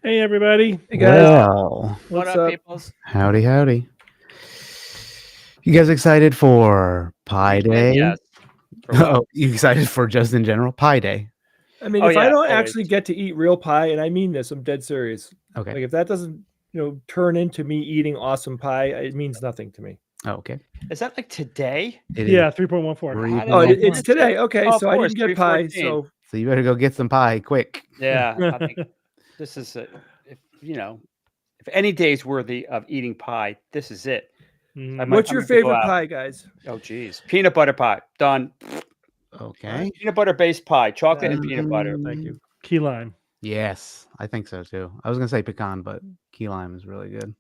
Hey, everybody. Hey, guys. Well, What's What up, up? peoples? howdy, howdy. You guys excited for Pi You said Day? yes. For what? Oh, you excited for just in general Pi Day? I mean, Oh, if I yeah, don't always. actually get to eat real pie, and I mean this, I'm dead serious. Okay. Like if that doesn't, turn into me eating awesome pie, it means nothing to me. Oh, okay. Is that like today? It Yeah, is 3.14. How did Oh, I 3.14. it's miss today. it? Okay, Oh, of so I course, didn't get pie. 3:14. So you better go get some pie quick. Yeah, I think this is if any day is worthy of eating pie, this is it. What's your I'm gonna go favorite out. pie, guys? Oh, geez, peanut butter pie, done. Okay. Peanut butter based pie, chocolate and That- peanut butter. Thank you. Key lime. Yes, I think so too. I was gonna say pecan, but key lime is really good.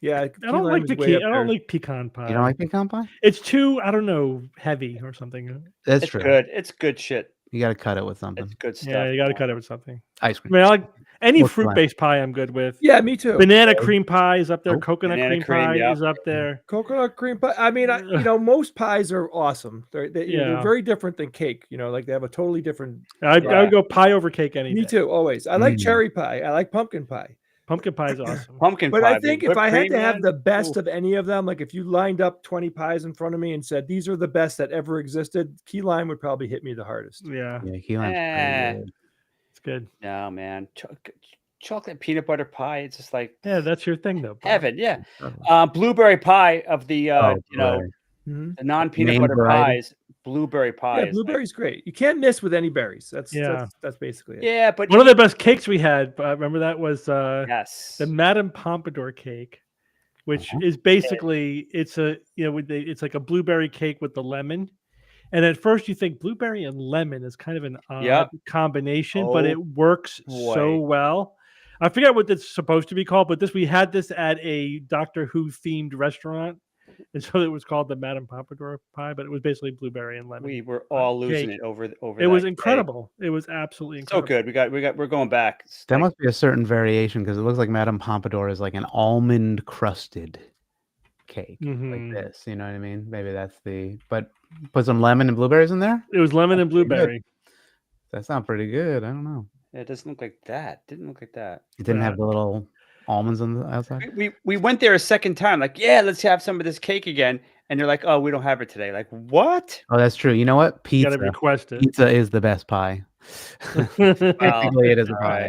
Yeah, I don't like the key. I don't like pecan pie. You don't like pecan pie? It's too, I don't know, heavy or something. That's It's true. good. It's good shit. You got to cut it with something. It's good stuff. Yeah, you got to cut it with something. Ice I cream. mean, I like any Or fruit-based pie. I'm good with. Yeah, me too. Banana cream pie is up there. Oh, Coconut banana cream cream, pie yep. is up there. Coconut cream pie. I mean, most pies are awesome. They're Yeah. very different than cake. Like they have a totally different. I would go pie over cake any Me day. too, always. I like Mm. cherry pie. I like pumpkin pie. Pumpkin pie is awesome. Pumpkin But pie. I with think if whipped I had cream, to have man, the best ooh. of any of them, like if you lined up 20 pies in front of me and said these are the best that ever existed, key lime would probably hit me the hardest. Yeah, Yeah, key lime's Eh. pretty good. it's good. No, man. Chocolate peanut butter pie. It's just like Yeah, that's your thing, though. Bob. heaven. Yeah. Blueberry pie of the blueberry. Mhm. the non peanut Main butter variety. pies. Blueberry pie. Yeah, is blueberry's great. You can't miss with any berries. That's basically it. Like, yeah, but One of the best cakes we had, remember that was yes. the Madame Pompadour cake, which Uh-huh. is basically it's it's like a blueberry cake with the lemon. And at first you think blueberry and lemon is kind of an odd Yep. combination, but Oh, it works so boy. well. I forget what it's supposed to be called, but we had this at a Doctor Who themed restaurant. And so it was called the Madame Pompadour pie, but it was basically blueberry and lemon. We were all losing cake. it over. It was that incredible. It was absolutely cake. So incredible. good. We're going back. It's That like- must be a certain variation because it looks like Madame Pompadour is like an almond crusted cake Mhm. like this. You know what I mean? Maybe that's but put some lemon and blueberries in there. It was lemon and pretty good. blueberry. That sounds pretty good. I don't know. it doesn't look like that. Didn't look like that. It didn't have the little almonds on the outside. We went there a second time. Like, yeah, let's have some of this cake again. And they're like, oh, we don't have it today. Like, what? Oh, that's true. You know what? You got Pizza. to request it. Pizza is the best pie. Technically, it is a all pie.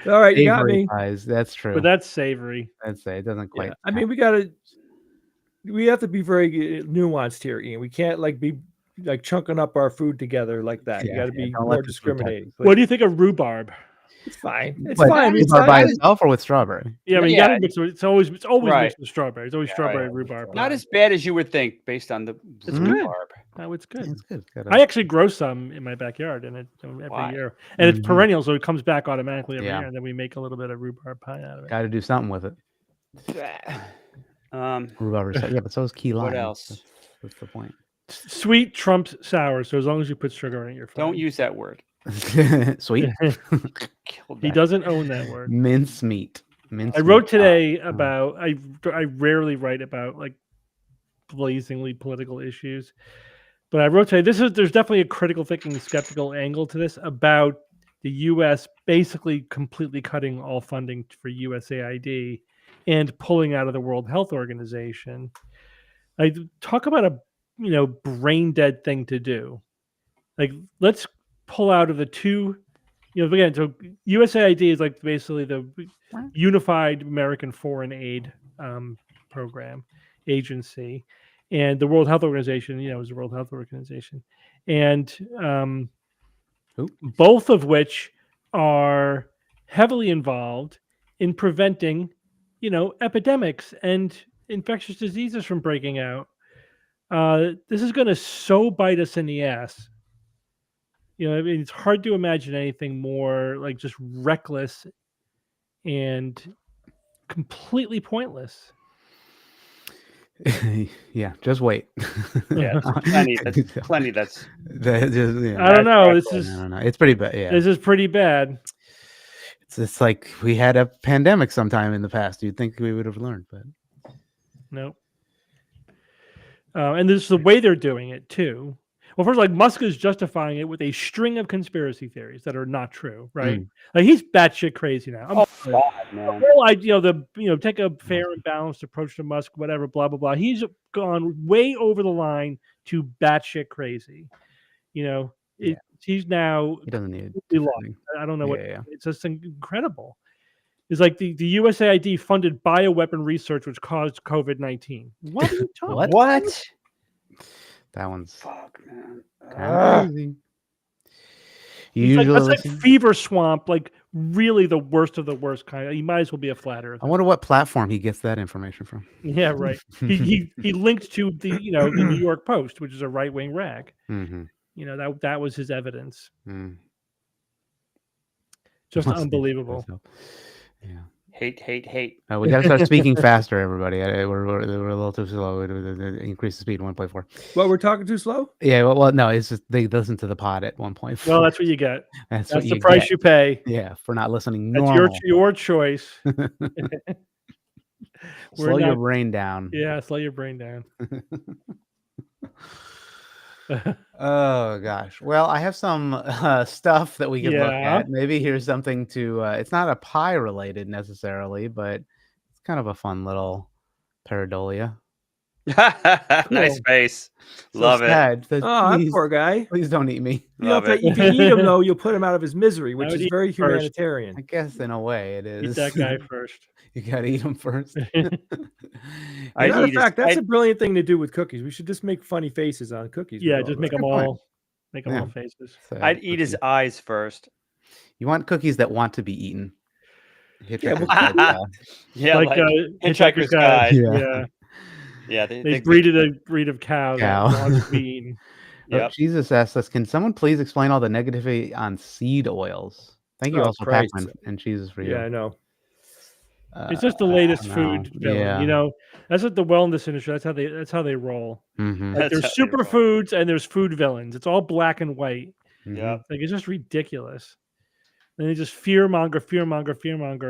right. All right, you got Savory me. pies. That's true. But that's savory. I'd say it doesn't quite. Yeah. I mean, we have to be very nuanced here, Ian. We can't be like chunking up our food together like that. You got to be don't let more the food touch discriminating. What do you think of rhubarb? It's fine. It's But fine. I mean, it's rhubarb not, by itself or with strawberry? Yeah, I mean, you Yeah. got to mix it. It's always Right. mixed with strawberry. It's always strawberry rhubarb. Not as bad as you would think based on the It's Mhm. good. rhubarb. Oh, it's good. It's good. I actually grow some in my backyard, and every Why? year, and it's Mhm. perennial, so it comes back automatically every Yeah. year, and then we make a little bit of rhubarb pie out of it. Got to do something with it. Rhubarb is, yeah, but so is key lime. What else? That's the point. Sweet trumps sour, so as long as you put sugar in it, you're fine. Don't use that word. Sweet. Killed He that. doesn't own that word. Mince meat. Mince I wrote meat. today about I rarely write about like blazingly political issues, but I wrote today there's definitely a critical thinking, skeptical angle to this about the U.S. basically completely cutting all funding for USAID and pulling out of the World Health Organization. I talk about a brain dead thing to do. Like, let's pull out of the two. Again, so USAID is like basically the Unified American Foreign Aid program agency, and the World Health Organization, is the World Health Organization, and both of which are heavily involved in preventing, epidemics and infectious diseases from breaking out. This is going to so bite us in the ass. I mean, it's hard to imagine anything more like just reckless and completely pointless. Yeah, just wait. Yeah, plenty. That's plenty. That's I don't know. This is No. It's pretty bad. Yeah, this is pretty bad. it's like we had a pandemic sometime in the past. You'd think we would have learned, but No. And there's the way they're doing it too. Well, first, like Musk is justifying it with a string of conspiracy theories that are not true, right? Mm. Like he's batshit crazy now. Oh, God, man. Well, take a fair and balanced approach to Musk, whatever, blah blah blah. He's gone way over the line to batshit crazy. He's now He doesn't need completely lost. defending. I don't know what. Yeah. It's just incredible. It's like the USAID funded bioweapon research, which caused COVID-19. What are you talking? What? What? That one's Fuck, man. kind of crazy. It's like, Usually, that's like fever swamp, like really the worst of the worst kind. He might as well be a flat earther. I wonder what platform he gets that information from. Yeah, right. He linked to the the New York Post, which is a right wing rag. Mm-hmm. That was his evidence. Mm. Just Must be unbelievable. so. Yeah. Hate. We got to start speaking faster, everybody. We're a little too slow. Increase the speed 1.4. Well, we're talking too slow. Yeah, well, no, it's just they listen to the pod at 1.4. Well, that's what you get. That's That's what the you price get. you pay. Yeah, for not listening That's normal. your choice. Slow your brain down. Yeah, slow your brain down. Oh gosh. Well, I have some stuff that we can look Yeah. at. Maybe here's something to. It's not a pie related necessarily, but it's kind of a fun little pareidolia. Nice face. So Love it. sad. Oh, that Please, poor guy. please don't eat me. Love it. If you eat him, though, you'll put him out of his misery, which would is eat very him first. humanitarian. I guess in a way it Eat is. that guy first. You gotta eat them first. I'd Matter of eat his- fact, that's I'd- a brilliant thing to do with cookies. We should just make funny faces on cookies. Yeah, with just all make that. them Good point. all. Make them Yeah. all faces. So, I'd eat his eyes first. You want cookies that want to be eaten. Yeah, Hitchhiker's well, Guide style. Yeah, like like, Hitchhiker's Hitchhiker's Guide. Yeah. Yeah, yeah. they breeded a breed of cow Cow. that wants to be eaten. Oh, Yep. Jesus asks us, can someone please explain all the negativity on seed oils? Thank you Oh, also, Christ. Pac-Man and cheeses for you. Yeah, I know. It's just the latest no, food villain. yeah. That's what the wellness industry. That's how they roll. Mhm. Like That's there's how they roll. superfoods and there's food villains. It's all black and white. Mhm. Yeah. Like it's just ridiculous. And they just fear monger,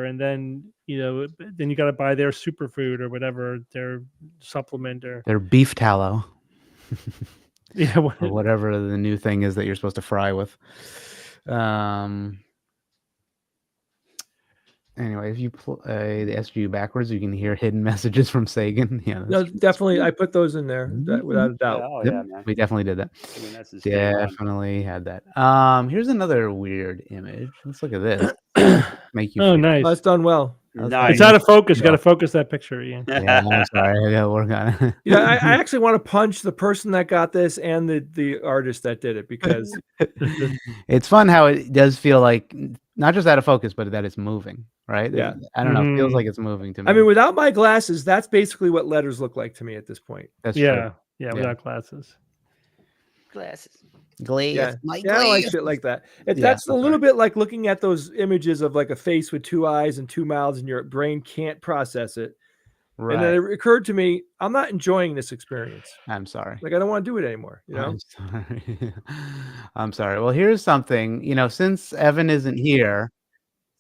and then then you got to buy their superfood or whatever their supplement or They're beef tallow yeah. or whatever the new thing is that you're supposed to fry with. Anyway, if you play the SGU backwards, you can hear hidden messages from Sagan. Yeah, No, that's definitely, I put those in there without a doubt. Oh, Yep, yeah, man. we definitely did that. I mean, that's his day one. Definitely had that. Here's another weird image. Let's look at this. Make you Oh, feel- nice. Oh, that's done well. Nice. It's out of focus. You got to focus that picture, Ian. Yeah, I'm sorry. I gotta work on it. Yeah, I actually want to punch the person that got this and the artist that did it because It's fun how it does feel like not just out of focus, but that it's moving, right? Yeah. I don't know. It feels Mhm. like it's moving to me. I mean, without my glasses, that's basically what letters look like to me at this point. that's Yeah, yeah, Yeah. without glasses. Glasses. true. Glaze. Yeah, My yeah, I don't like glaze. shit like that. Yeah, That's a that's little right. bit like looking at those images of like a face with two eyes and two mouths, and your brain can't process it. Right. And then it occurred to me, I'm not enjoying this experience. I'm sorry. Like I don't want to do it anymore. You know? I'm sorry. I'm sorry. Well, here's something. Since Evan isn't here,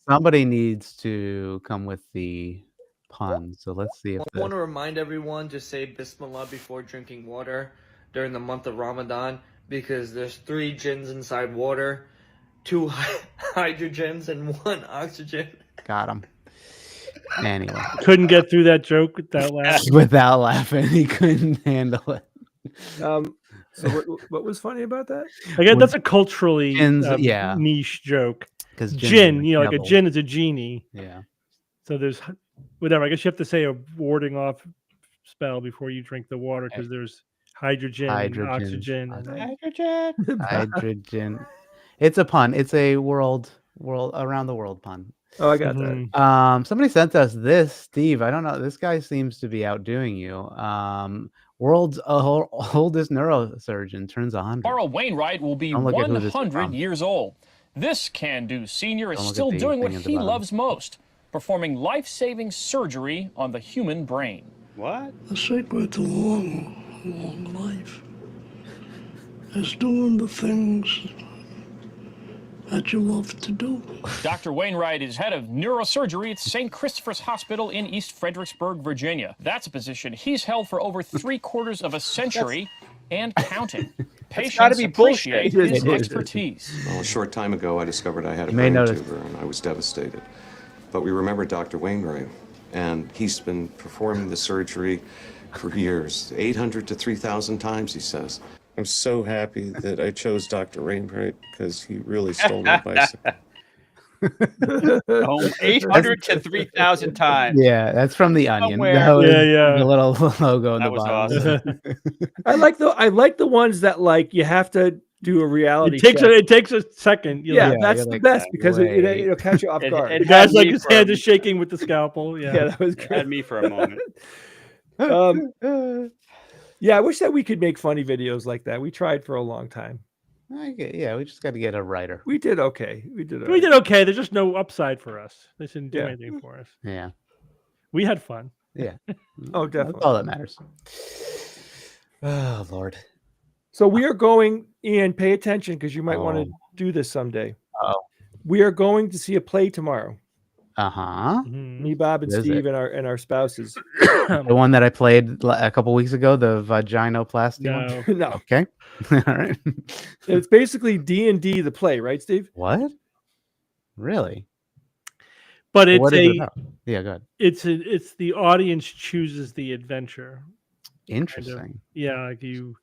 somebody needs to come with the pun. So let's see if I want to remind everyone to say Bismillah before drinking water during the month of Ramadan because there's 3 jinns inside water, 2 hydrogens, and 1 oxygen. got him. Anyway, Couldn't get through that joke without laughing. without laughing, he couldn't handle it. So what was funny about that? Again, that's a culturally Jinns, yeah. niche joke. Because Jinn, like a jinn is a genie. Yeah. So there's whatever. I guess you have to say a warding off spell before you drink the water because there's hydrogen, Hydrogen. oxygen. And Hydrogen. It's a pun. It's a world around the world pun. Oh, I got that. Mhm. Somebody sent us this, Steve. I don't know. This guy seems to be outdoing you. World's oldest neurosurgeon turns 100. Carl Wainwright will be Don't look at who this is 100 from. years old. This can-do senior is Don't look at still the doing what thing at the he bottom. loves most, performing life-saving surgery on the human brain. What? The secret to long life is doing the things that you love to do. Dr. Wainwright is head of neurosurgery at St. Christopher's Hospital in East Fredericksburg, Virginia. That's a position he's held for over 3/4 of a century and counting. gotta patients be bullshit. appreciate It his is. expertise. Well, a short time ago, I discovered I had a You may brain notice. tumor, and I was devastated. But we remembered Dr. Wainwright, and he's been performing the surgery for years, 800 to 3,000 times, he says. I'm so happy that I chose Dr. Wainwright because he really stole my bicycle. 800 to 3,000 times. Yeah, that's from The Onion. Somewhere. That was Yeah. the little logo in That the was bottom. awesome. I like the ones that like you have to do a reality check. It takes a second. You're Yeah, like, that's you're the like, best because wait. it'll catch you off guard. It the guy's had like me his for hand a- is shaking with the scalpel. yeah, Yeah. that was it had great. me for a moment. Yeah, I wish that we could make funny videos like that. We tried for a long time. Yeah, we just got to get a writer. We did okay. We did okay. There's just no upside for us. They shouldn't do Yeah. anything for us. Yeah, We had fun. yeah. Oh, That's definitely. all that matters. Oh Lord. So we are going, Ian, pay attention because you might want to do this someday. Oh. We are going to see a play tomorrow. Uh-huh. Me, Bob, and What is Steve, it? and our spouses. The one that I played a couple weeks ago, the vaginoplasty one. No. No, Okay. All right. it's basically D&D the play, right, Steve? What? Really? But it's What is it about? Yeah, go ahead. it's the audience chooses the adventure. Interesting. Yeah, like you.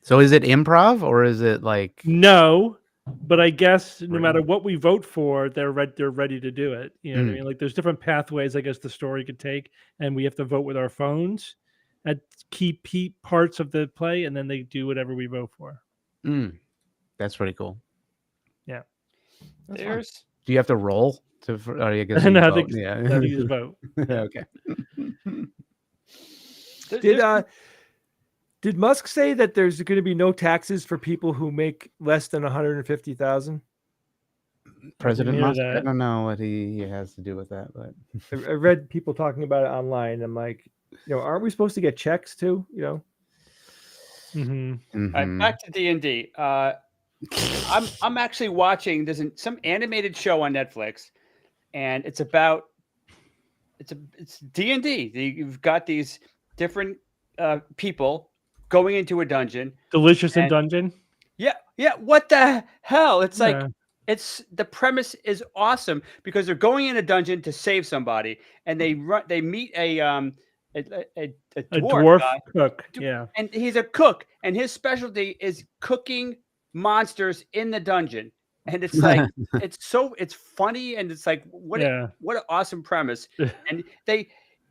So is it improv or is it like No, but I guess no Right. matter what we vote for, they're ready to do it. You know what I mean? Like there's different pathways I guess the story could take, and we have to vote with our phones at key parts of the play, and then they do whatever we vote for. That's pretty cool. Yeah. That's fun. There's Do you have to roll to? Or I guess No, you I vote. think Yeah. I think just vote. Okay. Did Musk say that there's going to be no taxes for people who make less than 150,000? President hear Musk. I that. don't know what he has to do with that, but I read people talking about it online. I'm like, aren't we supposed to get checks too? Mm-hmm. back to D&D. I'm actually watching. There's some animated show on Netflix, and it's about it's D&D. You've got these different people going into a dungeon. Delicious in And- dungeon. Yeah. What the hell? It's like Yeah. the premise is awesome because they're going in a dungeon to save somebody, and they meet a dwarf guy, cook. Yeah. and he's a cook, and his specialty is cooking monsters in the dungeon. And it's like it's funny, and it's like what an awesome premise. And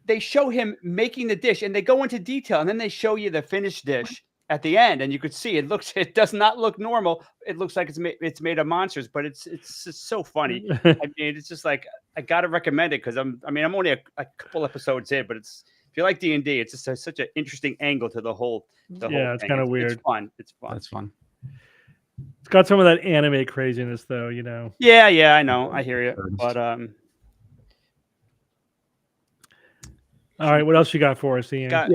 they show him making the dish, and they go into detail, and then they show you the finished dish at the end, and you could see it does not look normal. It looks like it's made of monsters, but it's just so funny. I mean, it's just like I gotta recommend it because I'm only a couple episodes in, but if you like D&D, it's just such an interesting angle to the whole thing. It's kind of weird. It's fun. that's fun. It's got some of that anime craziness, though. Yeah, I know. I hear you. But All right, what else you got for us, Ian? got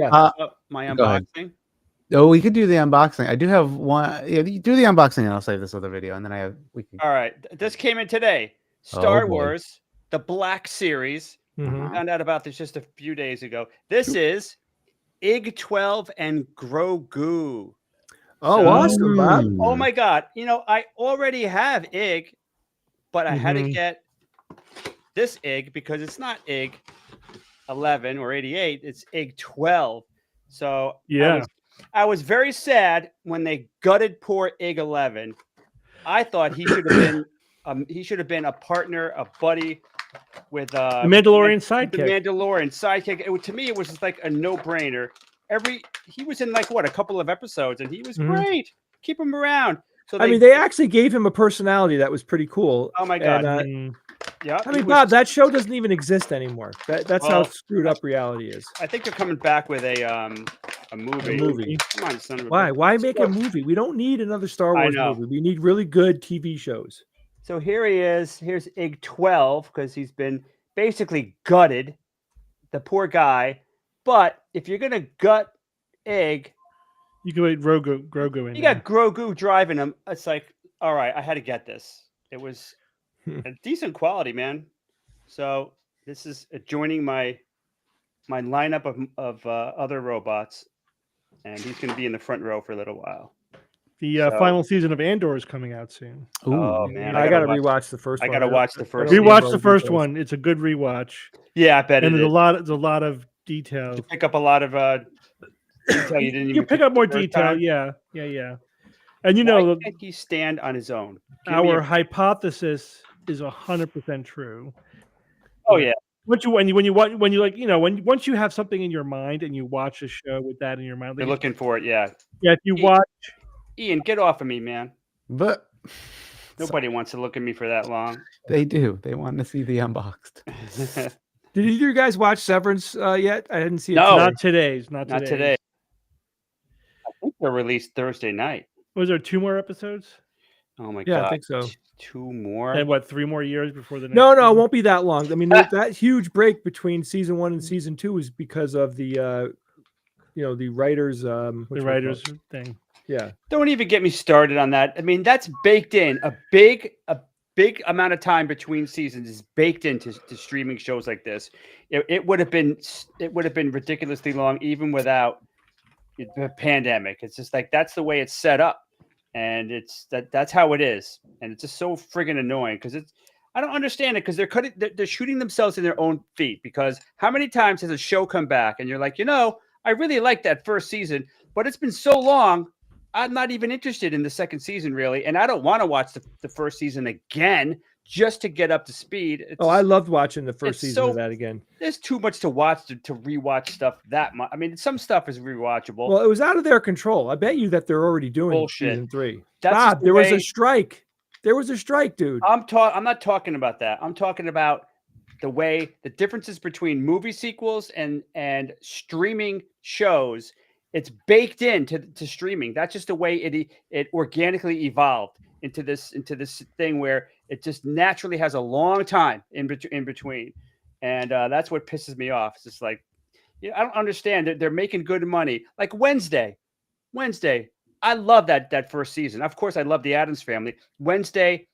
my go ahead. unboxing. Oh, we could do the unboxing. I do have one. Yeah, you do the unboxing, and I'll save this other video, and then we can. All right, this came in today. Star boy. Wars, the Black Series. Mhm. Found out about this just a few days ago. This is IG 12 and Grogu. Oh, awesome, Bob. Oh my God! I already have IG, but I had to Mhm. get this IG because it's not IG 11 or 88. It's IG 12. So Yeah. I was very sad when they gutted poor IG 11. I thought he should have been a partner, a buddy with The Mandalorian the sidekick. Mandalorian sidekick. To me, it was just like a no-brainer. He was in like a couple of episodes, and he was Mhm. great. Keep him around. So They actually gave him a personality that was pretty cool. Oh my God! And, Yeah, I mean, Bob, that show doesn't even exist anymore. That's how Well, screwed up reality is. I think they're coming back with a movie. movie. Come on, son of a Why? bitch. Why make a movie? We don't need another Star I Wars know. movie. We need really good TV shows. So here he is. Here's IG 12 because he's been basically gutted. The poor guy. But if you're gonna gut IG, You can put Grogu in. you there. got Grogu driving him. It's like, all right, I had to get this. It was a decent quality, man. So this is joining my lineup of other robots, and he's going to be in the front row for a little while. The final season of Andor is coming out soon. Ooh. Oh man, I gotta rewatch the first one. I gotta watch the first. Rewatch the first one. It's a good rewatch. Yeah, I bet and it there's is. a lot of detail. You pick up a lot of detail you didn't even pick up more the first detail. time. Yeah. And Why can't he stand on his own? Our hypothesis is 100% true. Oh yeah. Once you once you have something in your mind and you watch a show with that in your mind, You're looking for it, yeah. Yeah, if you watch Ian, get off of me, man. But nobody wants to look at me for that long. They do. They want to see the unboxed. Did either of you guys watch Severance yet? I didn't see it. No, not today. Not today. I think they're released Thursday night. Was there 2 more episodes? Oh my god! Yeah, I think so. 2 more. And what? 3 more years before the next? No, it won't be that long. I mean, that huge break between season 1 and season 2 is because of the, the writers. The writers thing. Yeah. Don't even get me started on that. I mean, that's baked in. A big amount of time between seasons is baked into streaming shows like this. It would have been ridiculously long even without the pandemic. It's just like that's the way it's set up. And that's how it is, and it's just so friggin' annoying because I don't understand it because they're shooting themselves in their own feet. Because how many times has a show come back and you're like, I really liked that first season, but it's been so long, I'm not even interested in the second season really, and I don't want to watch the first season again just to get up to speed. I loved watching the first season of that again. There's too much to watch to rewatch stuff that much. I mean, some stuff is rewatchable. Well, it was out of their control. I bet you that they're already doing Bullshit. season 3. That's Bob, there was a strike. There was a strike, dude. I'm not talking about that. I'm talking about the differences between movie sequels and streaming shows. It's baked into streaming. That's just the way it organically evolved into this thing where it just naturally has a long time in between, and that's what pisses me off. It's just like, I don't understand. They're making good money. Like Wednesday, I love that first season. Of course, I love the Addams Family. Wednesday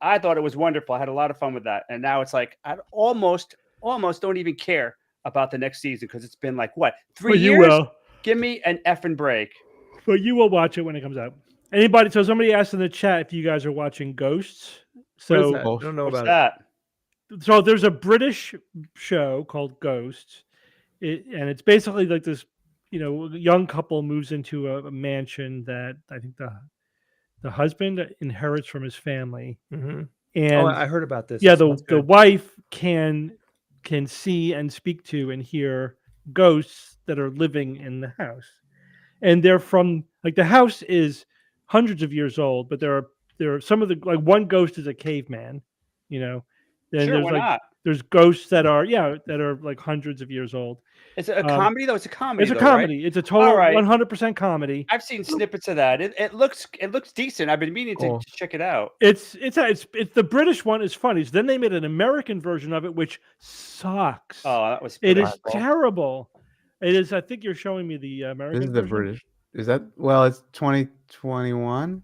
I thought it was wonderful. I had a lot of fun with that, and now it's like I almost don't even care about the next season because it's been like what 3 years. You will. Give me an effing break. But you will watch it when it comes out. Anybody? So somebody asked in the chat if you guys are watching Ghosts. So I don't know What's about that? So there's a British show called Ghosts, and it's basically like this, young couple moves into a mansion that I think the husband inherits from his family, and I heard about this. Yeah, the wife can see and speak to and hear ghosts that are living in the house, and they're from the house is hundreds of years old, but there are some of the one ghost is a caveman, Then Sure, why not? There's ghosts that are like hundreds of years old. Is it a comedy though? It's a comedy. It's a comedy. Right? It's a total 100% comedy. I've seen snippets of that. It looks decent. I've been meaning to check it out. It's the British one is funny. So then they made an American version of it, which sucks. Oh, that was. It is terrible. It is. I think you're showing me the American. This is the version. British. Is that? Well, it's 2021.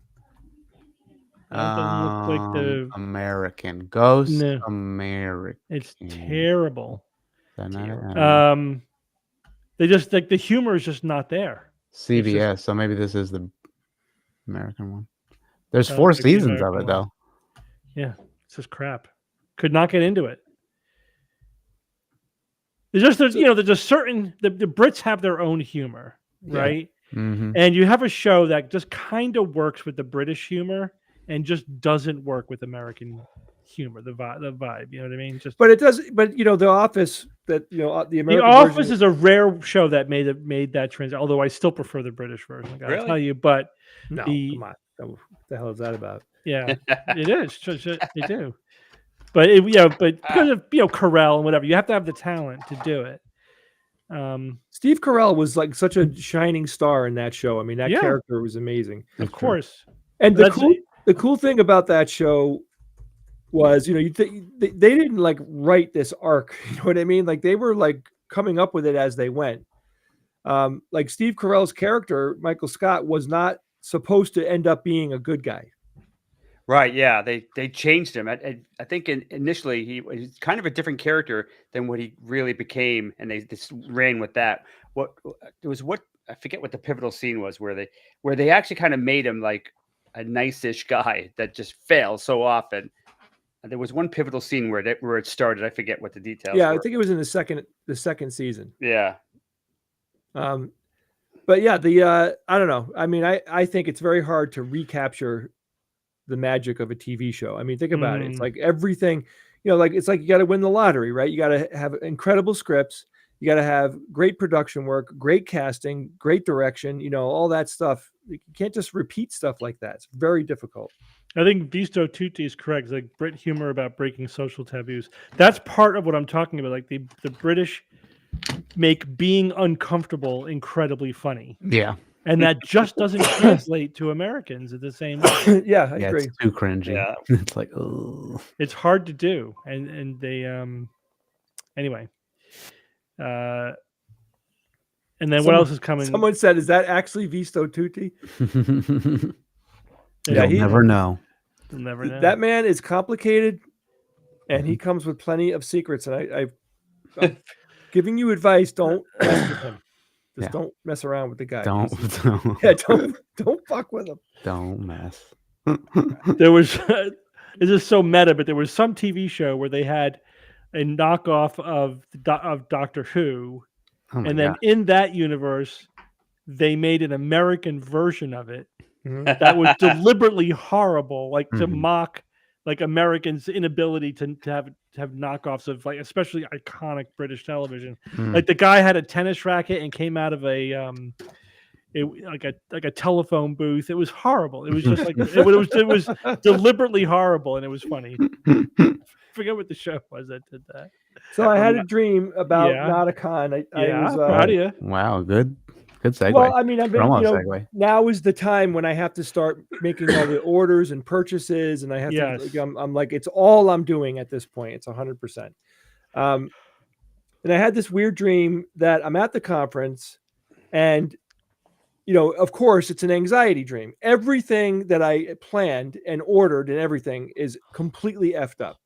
Doesn't look like the American Ghost. No. American. It's terrible. They just the humor is just not there. CBS. So maybe this is the American one. There's 4 seasons of it though. Yeah, it's just crap. Could not get into it. There's a certain the Brits have their own humor, right? Mm-hmm. And you have a show that just kind of works with the British humor and just doesn't work with American humor, the vibe. You know what I mean? But it does. But The Office, the American The Office version, is a rare show that made that transition. Although I still prefer the British version. I gotta tell you, but no, come on, what the hell is that about? Yeah, it is. They do. But because of Carell and whatever, you have to have the talent to do it. Steve Carell was like such a shining star in that show. I mean, that character was amazing. Of course. And the cool thing about that show was, they didn't like write this arc. You know what I mean? Like they were like coming up with it as they went. Like Steve Carell's character, Michael Scott, was not supposed to end up being a good guy. Right. Yeah. They changed him. I think initially he was kind of a different character than what he really became, and they just ran with that. What I forget what the pivotal scene was where they actually kind of made him like a nice-ish guy that just fails so often. There was one pivotal scene where it started. I forget what the details Yeah, were. I think it was in the second season. Yeah. But yeah, I don't know. I mean, I think it's very hard to recapture the magic of a TV show. I mean, think about it. It's like everything, like it's like you got to win the lottery, right? You got to have incredible scripts. You got to have great production work, great casting, great direction, all that stuff. You can't just repeat stuff like that. It's very difficult. I think Visto Tutti is correct. It's like Brit humor about breaking social taboos. That's part of what I'm talking about. Like the British make being uncomfortable incredibly funny. Yeah. And that just doesn't translate to Americans at the same way. Yeah, I agree. It's too cringy. Yeah. It's like, oh. It's hard to do. And they anyway. And then what else is coming? Someone said, is that actually Visto Tutti? You'll never know. You'll never know. That man is complicated and he comes with plenty of secrets. And I'm giving you advice. Don't mess with him. Just don't mess around with the guy. Don't fuck with him. Don't mess. There was this is so meta, but there was some TV show where they had a knockoff of Doctor Who, and then in that universe, they made an American version of it that was deliberately horrible, like to mock like Americans' inability to have knockoffs of like especially iconic British television. Like the guy had a tennis racket and came out of a like a telephone booth. It was horrible. It was just like it was deliberately horrible, and it was funny. Forget what the show was that did that. So I had a dream about Nauticon. I was proud of you. Wow, good segue. Well, I mean, I've been, now is the time when I have to start making all the orders and purchases, and I have to. I'm like, it's all I'm doing at this point. It's 100%. And I had this weird dream that I'm at the conference, and of course, it's an anxiety dream. Everything that I planned and ordered and everything is completely effed up.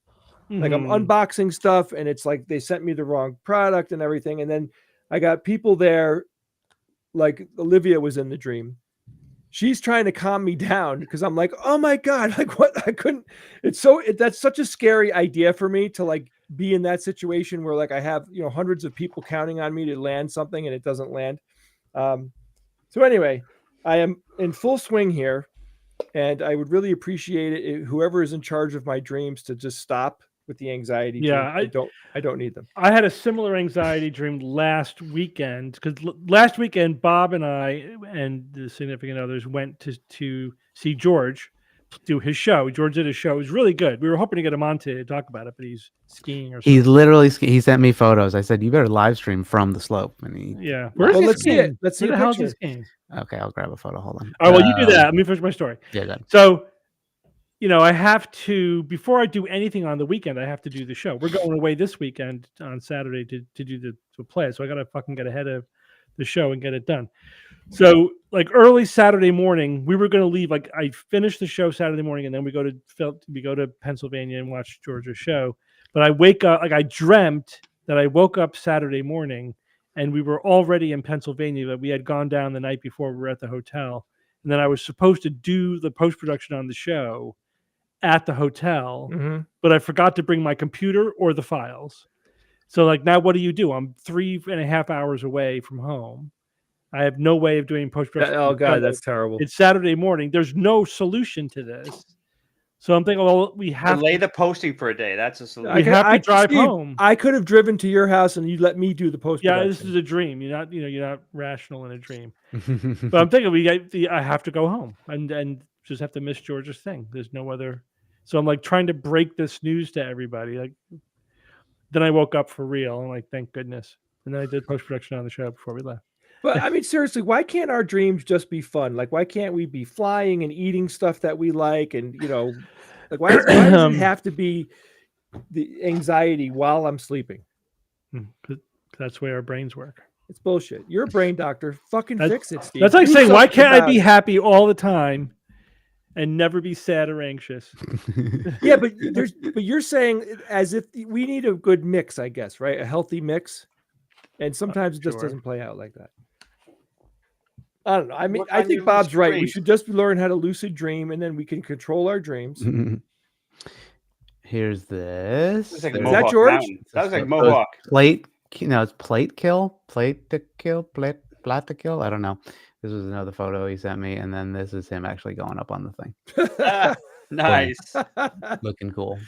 Like I'm unboxing stuff, and it's like they sent me the wrong product and everything, and then I got people there. Like Olivia was in the dream. She's trying to calm me down because I'm like, oh my God, like what? I couldn't. That's such a scary idea for me to like be in that situation where like I have, hundreds of people counting on me to land something and it doesn't land. So anyway, I am in full swing here, and I would really appreciate it if whoever is in charge of my dreams to just stop with the anxiety. Yeah, I don't need them. I had a similar anxiety dream last weekend because last weekend Bob and I and the significant others went to see George do his show. George did his show. It was really good. We were hoping to get him on to talk about it, but he's skiing or something. He's literally he sent me photos. I said, you better live stream from the slope. And let's see it. Let's see the hell's his game. Okay, I'll grab a photo. Hold on. Oh, well, you do that. Let me finish my story. Yeah, good. So, I have to, before I do anything on the weekend, I have to do the show. We're going away this weekend on Saturday to do the play. So I got to fucking get ahead of the show and get it done. So like early Saturday morning, we were going to leave. Like I finished the show Saturday morning, and then we go to Pennsylvania and watch Georgia's show. But I wake up, like I dreamt that I woke up Saturday morning and we were already in Pennsylvania, but we had gone down the night before. We were at the hotel. And then I was supposed to do the post-production on the show at the hotel, but I forgot to bring my computer or the files. So like now what do? I'm 3.5 hours away from home. I have no way of doing post-production. Oh God, that's terrible. It's Saturday morning. There's no solution to this. So I'm thinking, well, we have delay the posting for a day. That's a solution. We have to drive home. I could have driven to your house and you let me do the post-production. Yeah, this is a dream. You're not rational in a dream. But I'm thinking I have to go home and just have to miss George's thing. There's no other. So I'm like trying to break this news to everybody. Like then I woke up for real. I'm like, thank goodness. And then I did post-production on the show before we left. But I mean, seriously, why can't our dreams just be fun? Like, why can't we be flying and eating stuff that we like? And, like, why does it have to be the anxiety while I'm sleeping? That's the way our brains work. It's bullshit. You're a brain doctor. Fucking fix it, Steve. That's like saying, why can't I be happy all the time and never be sad or anxious? Yeah, but you're saying as if we need a good mix, I guess, right? A healthy mix. And sometimes it just doesn't play out like that. I don't know. I mean, Work I on your think Bob's lucid right. We dreams. should just learn how to lucid dream, and then we can control our dreams. Here's this. It's like There's- Is that Mohawk George? Mountain. That was like so Mohawk. plate. No, it's plate to kill. Plate to kill. I don't know. This was another photo he sent me, and then this is him actually going up on the thing, Nice. looking cool.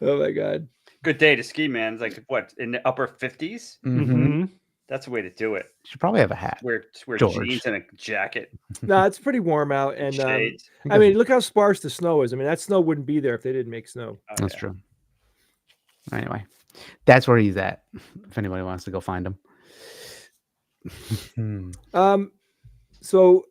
Oh my God. Good day to ski, man. It's like what, in the upper 50s? Mhm. That's the way to do it. Should probably have a hat. Wear George. jeans and a jacket. No, it's pretty warm out, and Shades. I mean, look how sparse the snow is. I mean, that snow wouldn't be there if they didn't make snow. Oh, That's yeah. true. Anyway, that's where he's at. If anybody wants to go find him. So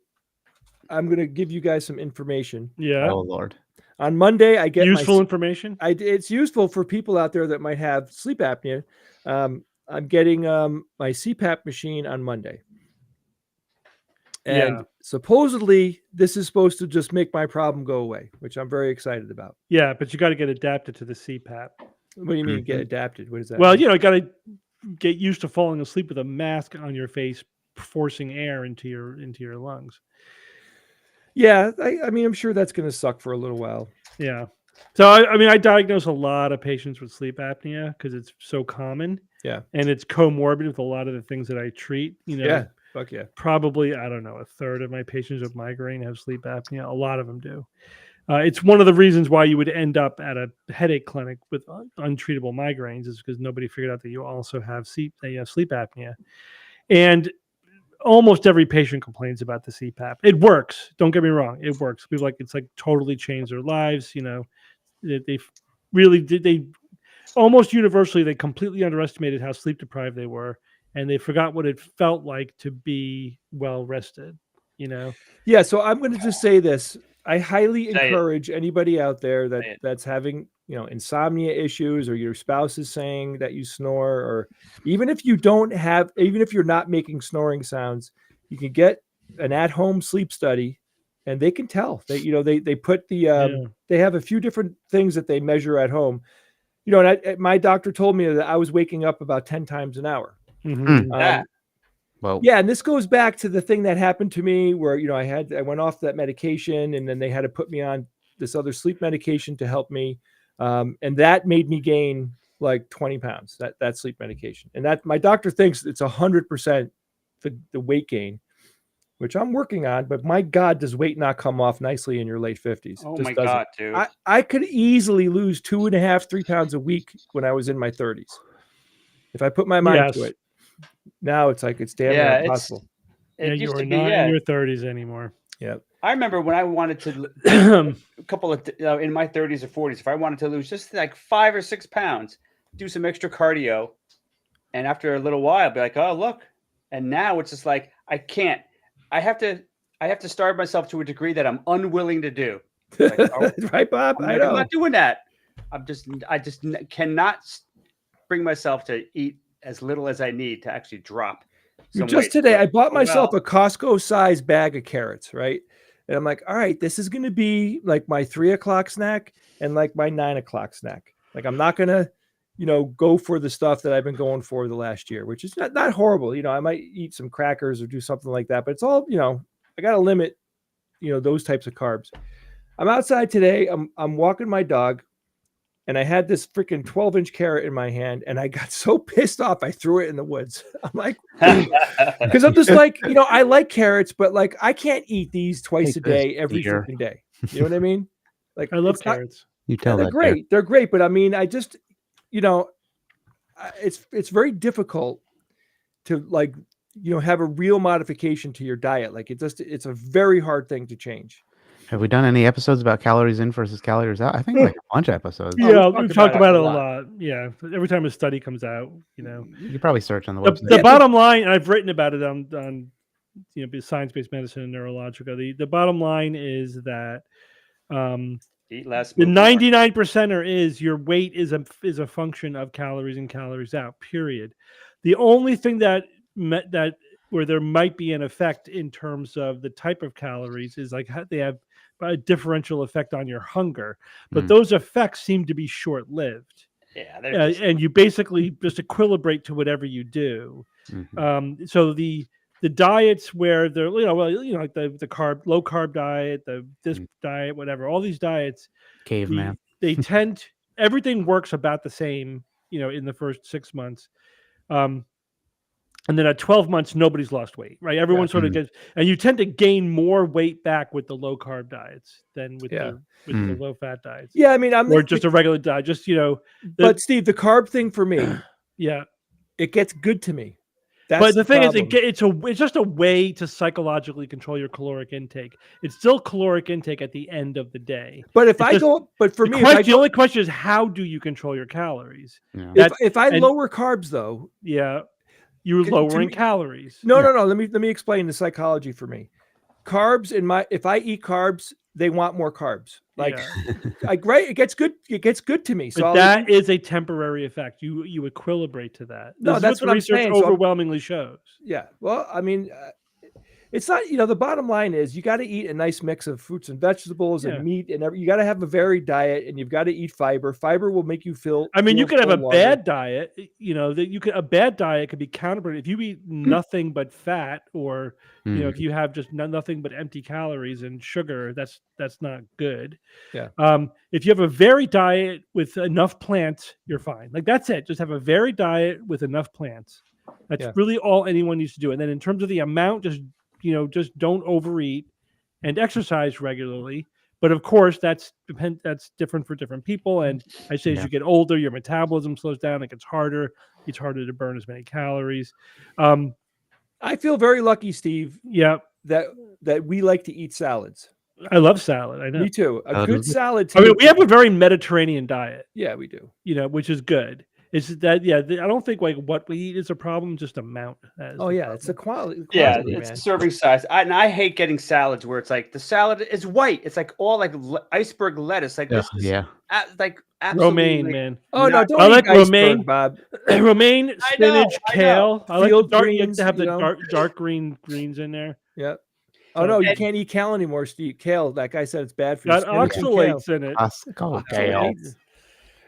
I'm gonna give you guys some information. Yeah. Oh Lord. On Monday, I get Useful my, information. it's useful for people out there that might have sleep apnea. I'm getting my CPAP machine on Monday. And Yeah. supposedly this is supposed to just make my problem go away, which I'm very excited about. Yeah, but you got to get adapted to the CPAP. What do you mean get adapted? What is that? Well, mean? you know, got to get used to falling asleep with a mask on your face, forcing air into your lungs. Yeah, I mean, I'm sure that's going to suck for a little while. Yeah. So I mean, I diagnose a lot of patients with sleep apnea because it's so common. Yeah. And it's comorbid with a lot of the things that I treat. You know, Yeah. Fuck yeah. probably, I don't know, a third of my patients with migraine have sleep apnea. A lot of them do. It's one of the reasons why you would end up at a headache clinic with untreatable migraines is because nobody figured out that you also have sleep apnea. And almost every patient complains about the CPAP. It works. Don't get me wrong. It works. People it's like totally changed their lives. You know, they really did. They almost universally, they completely underestimated how sleep deprived they were. And they forgot what it felt like to be well rested, you know? Yeah. So I'm going to just say this. I highly Say it. encourage anybody out there Say it. that's having, you know, insomnia issues, or your spouse is saying that you snore, or even if you don't have, even if you're not making snoring sounds, you can get an at-home sleep study, and they can tell. They, you know, they put the they have a few different things that they measure at home. You know, and my doctor told me that I was waking up about 10 times an hour. Yeah. Well, Yeah, and this goes back to the thing that happened to me where, you know, I went off that medication, and then they had to put me on this other sleep medication to help me. And that made me gain like 20 pounds, that sleep medication. And that my doctor thinks it's 100% the weight gain, which I'm working on, but my God, does weight not come off nicely in your late 50s? Oh Just my doesn't. God, dude. I could easily lose 2.5, 3 pounds a week when I was in my 30s. If I put my mind to Yes. it. Now it's like it's damn near Yeah, impossible. Yeah, it you used are to be, not yeah. in your 30s anymore. Yeah. I remember when I wanted to a couple of in my 30s or 40s, if I wanted to lose just like 5 or 6 pounds, do some extra cardio, and after a little while, I'd be like, oh look. And now it's just like I can't. I have to starve myself to a degree that I'm unwilling to do. Like, oh, Right, Bob? I'm I like, know. I'm not doing that. I just cannot bring myself to eat as little as I need to actually drop. some Just weight. today, I bought Oh, myself well. a Costco-sized bag of carrots, right? And I'm like, all right, this is going to be like my 3 o'clock snack and like my 9 o'clock snack. Like, I'm not going to, you know, go for the stuff that I've been going for the last year, which is not horrible. You know, I might eat some crackers or do something like that, but it's all, you know, I got to limit, you know, those types of carbs. I'm outside today. I'm walking my dog, and I had this freaking 12-inch carrot in my hand, and I got so pissed off, I threw it in the woods. I'm like, because I'm just like, you know, I like carrots, but like I can't eat these twice a day, every freaking day. You know what I mean? Like, I love it's not- carrots. You tell they're that great. They're great, but I mean, I just, you know, it's very difficult to like, you know, have a real modification to your diet. Like it's a very hard thing to change. Have we done any episodes about calories in versus calories out? I think like a bunch of episodes. Yeah, we've we've talked about it a lot. lot. Yeah, every time a study comes out, you know, You could probably search on the the website. bottom line, and I've written about it on you know, science-based medicine and neurological. The bottom line is that Eat less. the move more. 99%er is your weight is a function of calories in, calories out. Period. The only thing that where there might be an effect in terms of the type of calories is like they have a differential effect on your hunger, but those effects seem to be short-lived. Yeah, they're just, And you basically just equilibrate to whatever you do. Mhm. So the the diets where they're like the low carb diet, this diet, whatever, all these diets, Caveman. they tend everything works about the same, in the first 6 months. And then at 12 months, nobody's lost weight, right? Everyone sort of gets, and you tend to gain more weight back with the low carb diets than with the low fat diets. Yeah, I mean, or just a regular diet, just but Steve, the carb thing for me, yeah, it gets good to me. But the thing is, it's just a way to psychologically control your caloric intake. It's still caloric intake at the end of the day. But for me, the only question is, how do you control your calories? Yeah. If I lower carbs, though, you're lowering calories. No. Let me explain the psychology for me. Carbs if I eat carbs, they want more carbs. Right? It gets good. It gets good to me. So but that is a temporary effect. You equilibrate to that. No, that's what research I'm saying. Overwhelmingly shows. Yeah. Well, I mean, it's not. The bottom line is you got to eat a nice mix of fruits and vegetables and meat, and you got to have a varied diet, and you've got to eat fiber. Fiber will make you feel. I mean, you could have a bad diet. A bad diet could be counterproductive if you eat nothing but fat, or if you have just nothing but empty calories and sugar. That's not good. Yeah. If you have a varied diet with enough plants, you're fine. Like that's it. Just have a varied diet with enough plants. That's really all anyone needs to do. And then in terms of the amount, just don't overeat and exercise regularly. But of course, that's different for different people. And I say as you get older, your metabolism slows down. It gets harder. It's harder to burn as many calories. I feel very lucky, Steve. Yeah, that we like to eat salads. I love salad. I know. Me too. A good salad. I mean, we have a very Mediterranean diet. Yeah, we do. Which is good. It's that, I don't think like what we eat is a problem, just amount. It's the quality. It's serving size. I hate getting salads where it's like the salad is white. It's like all like iceberg lettuce. Like this is like romaine, man. Oh no, don't I like romaine, romaine, Bob. Romaine, spinach, kale. I like Field the dark, greens, to have the dark greens in there. Yep. Oh no, you can't eat kale anymore, Steve. Kale, that guy said it's bad for you. Got oxalates in it. Kale.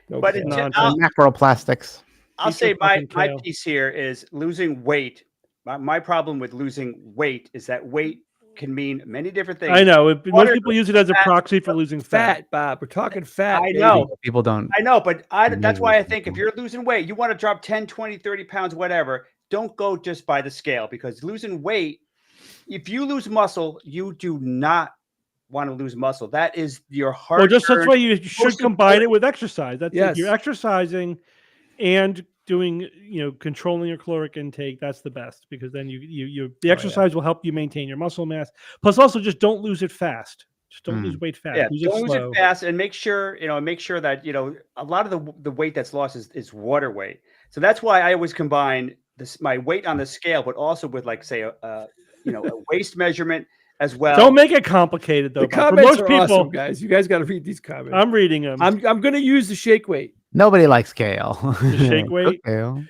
But macroplastics. I'll say my piece here is losing weight. My problem with losing weight is that weight can mean many different things. I know. Most people use it as a proxy for losing fat. Bob. We're talking fat. I know. People don't. I know, but that's why I think if you're losing weight, you want to drop 10, 20, 30 pounds, whatever, don't go just by the scale, because losing weight, if you lose muscle, you do not want to lose muscle. That is your heart. Well, that's why you should combine it with exercise. That's if you're exercising and doing, controlling your caloric intake. That's the best, because then the exercise will help you maintain your muscle mass. Plus, also just don't lose it fast. Just don't lose weight fast. Yeah, don't lose it fast, and make sure that a lot of the weight that's lost is water weight. So that's why I always combine my weight on the scale, but also with like say a waist measurement as well. Don't make it complicated though. The comments are awesome, guys. You guys got to read these comments. I'm reading them. I'm going to use the shake weight. Nobody likes kale. The shake weight. Kale.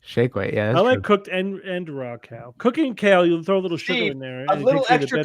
Shake weight. Yeah, I like cooked and raw kale. Cooking kale, you'll throw a little sugar in there. A little extra,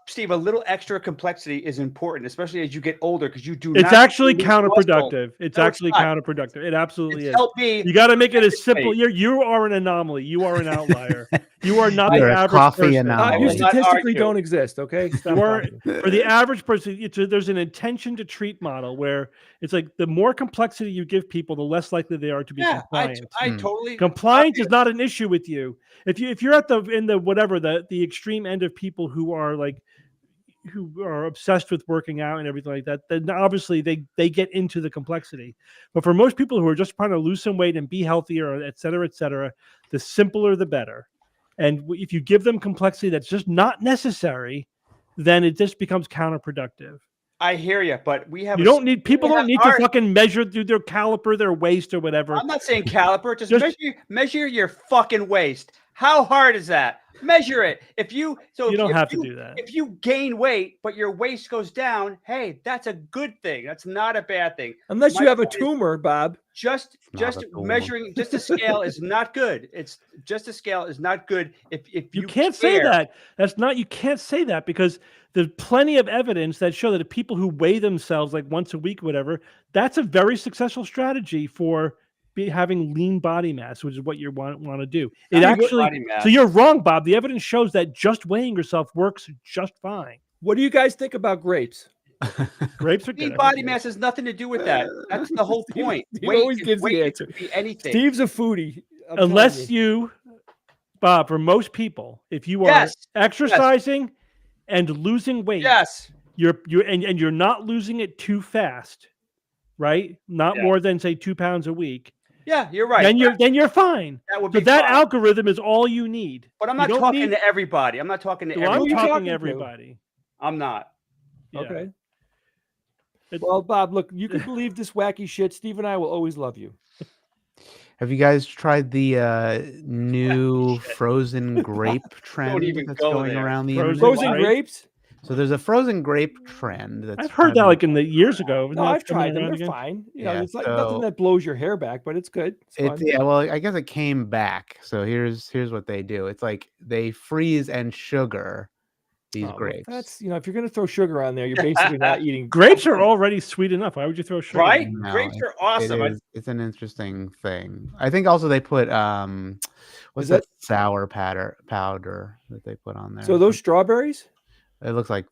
Steve. A little extra complexity is important, especially as you get older, because you do. It's actually counterproductive. It's actually counterproductive. It absolutely is. Help me. You got to make it as simple. You are an anomaly. You are an outlier. You are not the average person. You statistically don't exist. Okay. For the average person, there's an intention to treat model where it's like the more complexity you give people, the less likely they are to be compliant. I totally. Compliance is not an issue with you. If you're at the extreme end of people who are obsessed with working out and everything like that, then obviously they get into the complexity. But for most people who are just trying to lose some weight and be healthier, et cetera, the simpler the better. And if you give them complexity that's just not necessary, then it just becomes counterproductive. I hear you, but people don't need to fucking measure through their caliper, their waist, or whatever. I'm not saying caliper. Just measure your fucking waist. How hard is that? Measure it. You don't have to do that. If you gain weight, but your waist goes down, hey, that's a good thing. That's not a bad thing. Unless you have a tumor, Bob. Just measuring just a scale is not good. Just a scale is not good. If you can't say that. You can't say that, because there's plenty of evidence that show that the people who weigh themselves like once a week, whatever, that's a very successful strategy for having lean body mass, which is what you want to do. Not It a good actually. body mass. So you're wrong, Bob. The evidence shows that just weighing yourself works just fine. What do you guys think about grapes? Grapes are Lean good. body mass has nothing to do with that. That's the whole Steve- point. Steve always gives the weight answer. could be anything. Steve's a foodie. I'm telling Unless you. you, Bob, for most people, if you are Yes. exercising and losing weight, Yes. you're you're not losing it too fast, right? Not Yeah. more than say 2 pounds a week. Yeah, you're right. Then you're fine. That would So be that fine. algorithm is all you need. But I'm You not don't talking need- to everybody. I'm not talking to Well, I'm everybody. talking talking to? to everybody. I'm not. Yeah. Okay. It- Well, Bob, look, you can believe this wacky shit. Steve and I will always love you. Have you guys tried the new Shit. frozen grape trend even that's go going there. around the Frozen internet? Frozen Grape? grapes? So there's a frozen grape trend. That's I've heard kind that of- like in the years ago. Isn't No, that I've coming tried them. around They're again? fine. Yeah, It's like nothing so- that blows your hair back, but it's good. It's fun. Yeah, well, I guess it came back. So here's what they do. It's like they freeze and sugar these Oh, well, grapes. that's if you're gonna throw sugar on there, you're basically not eating. Grapes are already sweet enough. Why would you throw sugar? Right? in? No, Grapes it- are awesome. It's an interesting thing. I think also they put what's Is that sour powder that they put on there? So those strawberries? It looks like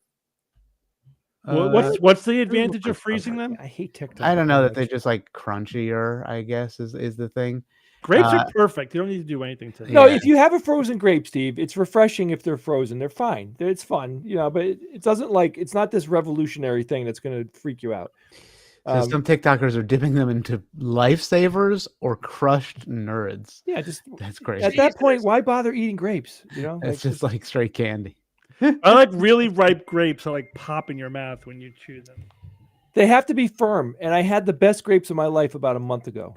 What's the look advantage like of freezing them? I hate TikTok. I don't know so that they're much. just like crunchier, I guess is the thing. Grapes are perfect. You don't need to do anything to them. No, Yeah. if you have a frozen grape, Steve, it's refreshing if they're frozen. They're fine. It's fun, but it doesn't it's not this revolutionary thing that's going to freak you out. So some TikTokers are dipping them into lifesavers or crushed nerds. Yeah, just That's crazy. at that point, why bother eating grapes? It's just like straight candy. I like really ripe grapes that like pop in your mouth when you chew them. they have to be firm. And I had the best grapes of my life about a month ago.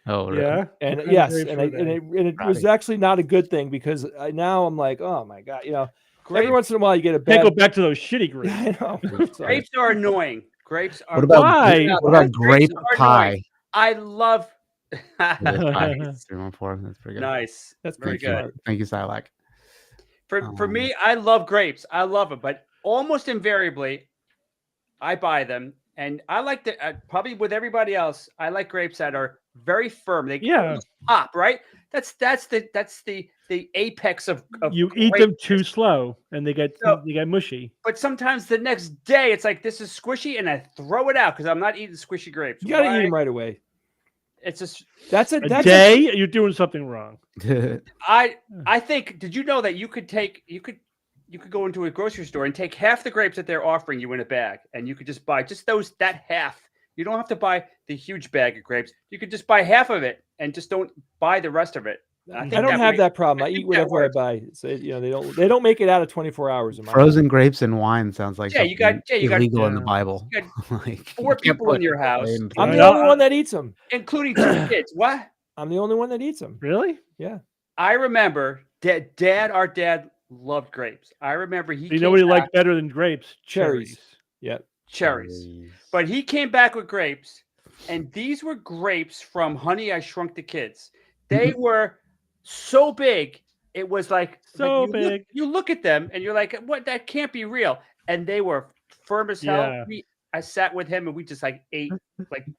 Oh, really? Yeah. And What kind of yes, grapes and were it they? was actually not a good thing because now I'm like, oh my god, every Grape- once in a while you get a Can't bad. go back to those shitty grapes. I know. Sorry. Grapes are annoying. Grapes are What about Why? what about Grapes grape are pie? annoying. I love Grape pie. 314. That's pretty good. nice. That's Very pretty good. smart. Thank you, Silak. For me, I love grapes. I love them, but almost invariably, I buy them, and I like probably with everybody else. I like grapes that are very firm. They almost pop, right? That's the apex of You eat grape. them too slow and they get mushy. But sometimes the next day it's like this is squishy, and I throw it out because I'm not eating squishy grapes. You got to Why? eat them right away. It's just That's A that's day, you're doing something wrong. I think. Did you know that you could go into a grocery store and take half the grapes that they're offering you in a bag, and you could just buy just that half. You don't have to buy the huge bag of grapes. You could just buy half of it and just don't buy the rest of it. I don't have that problem. I eat think that whatever I works. buy. So they don't make it out of 24 hours. In my Frozen grapes and wine sounds like Yeah, you got- something yeah, you got- illegal in the yeah. Bible. You Like, four you can't people put in your house. in I'm Right. the only one that eats them. including 2 kids. What? I'm the only one that eats them. Really? Yeah. I remember our dad loved grapes. I remember he You came know what he back- liked better than grapes? Cherries. Yeah. cherries. But he came back with grapes, and these were grapes from Honey, I Shrunk the Kids. They were so big, it was like So you big. you look at them, and you're like, "What? That can't be real." And they were firm as hell. Yeah. I sat with him, and we just ate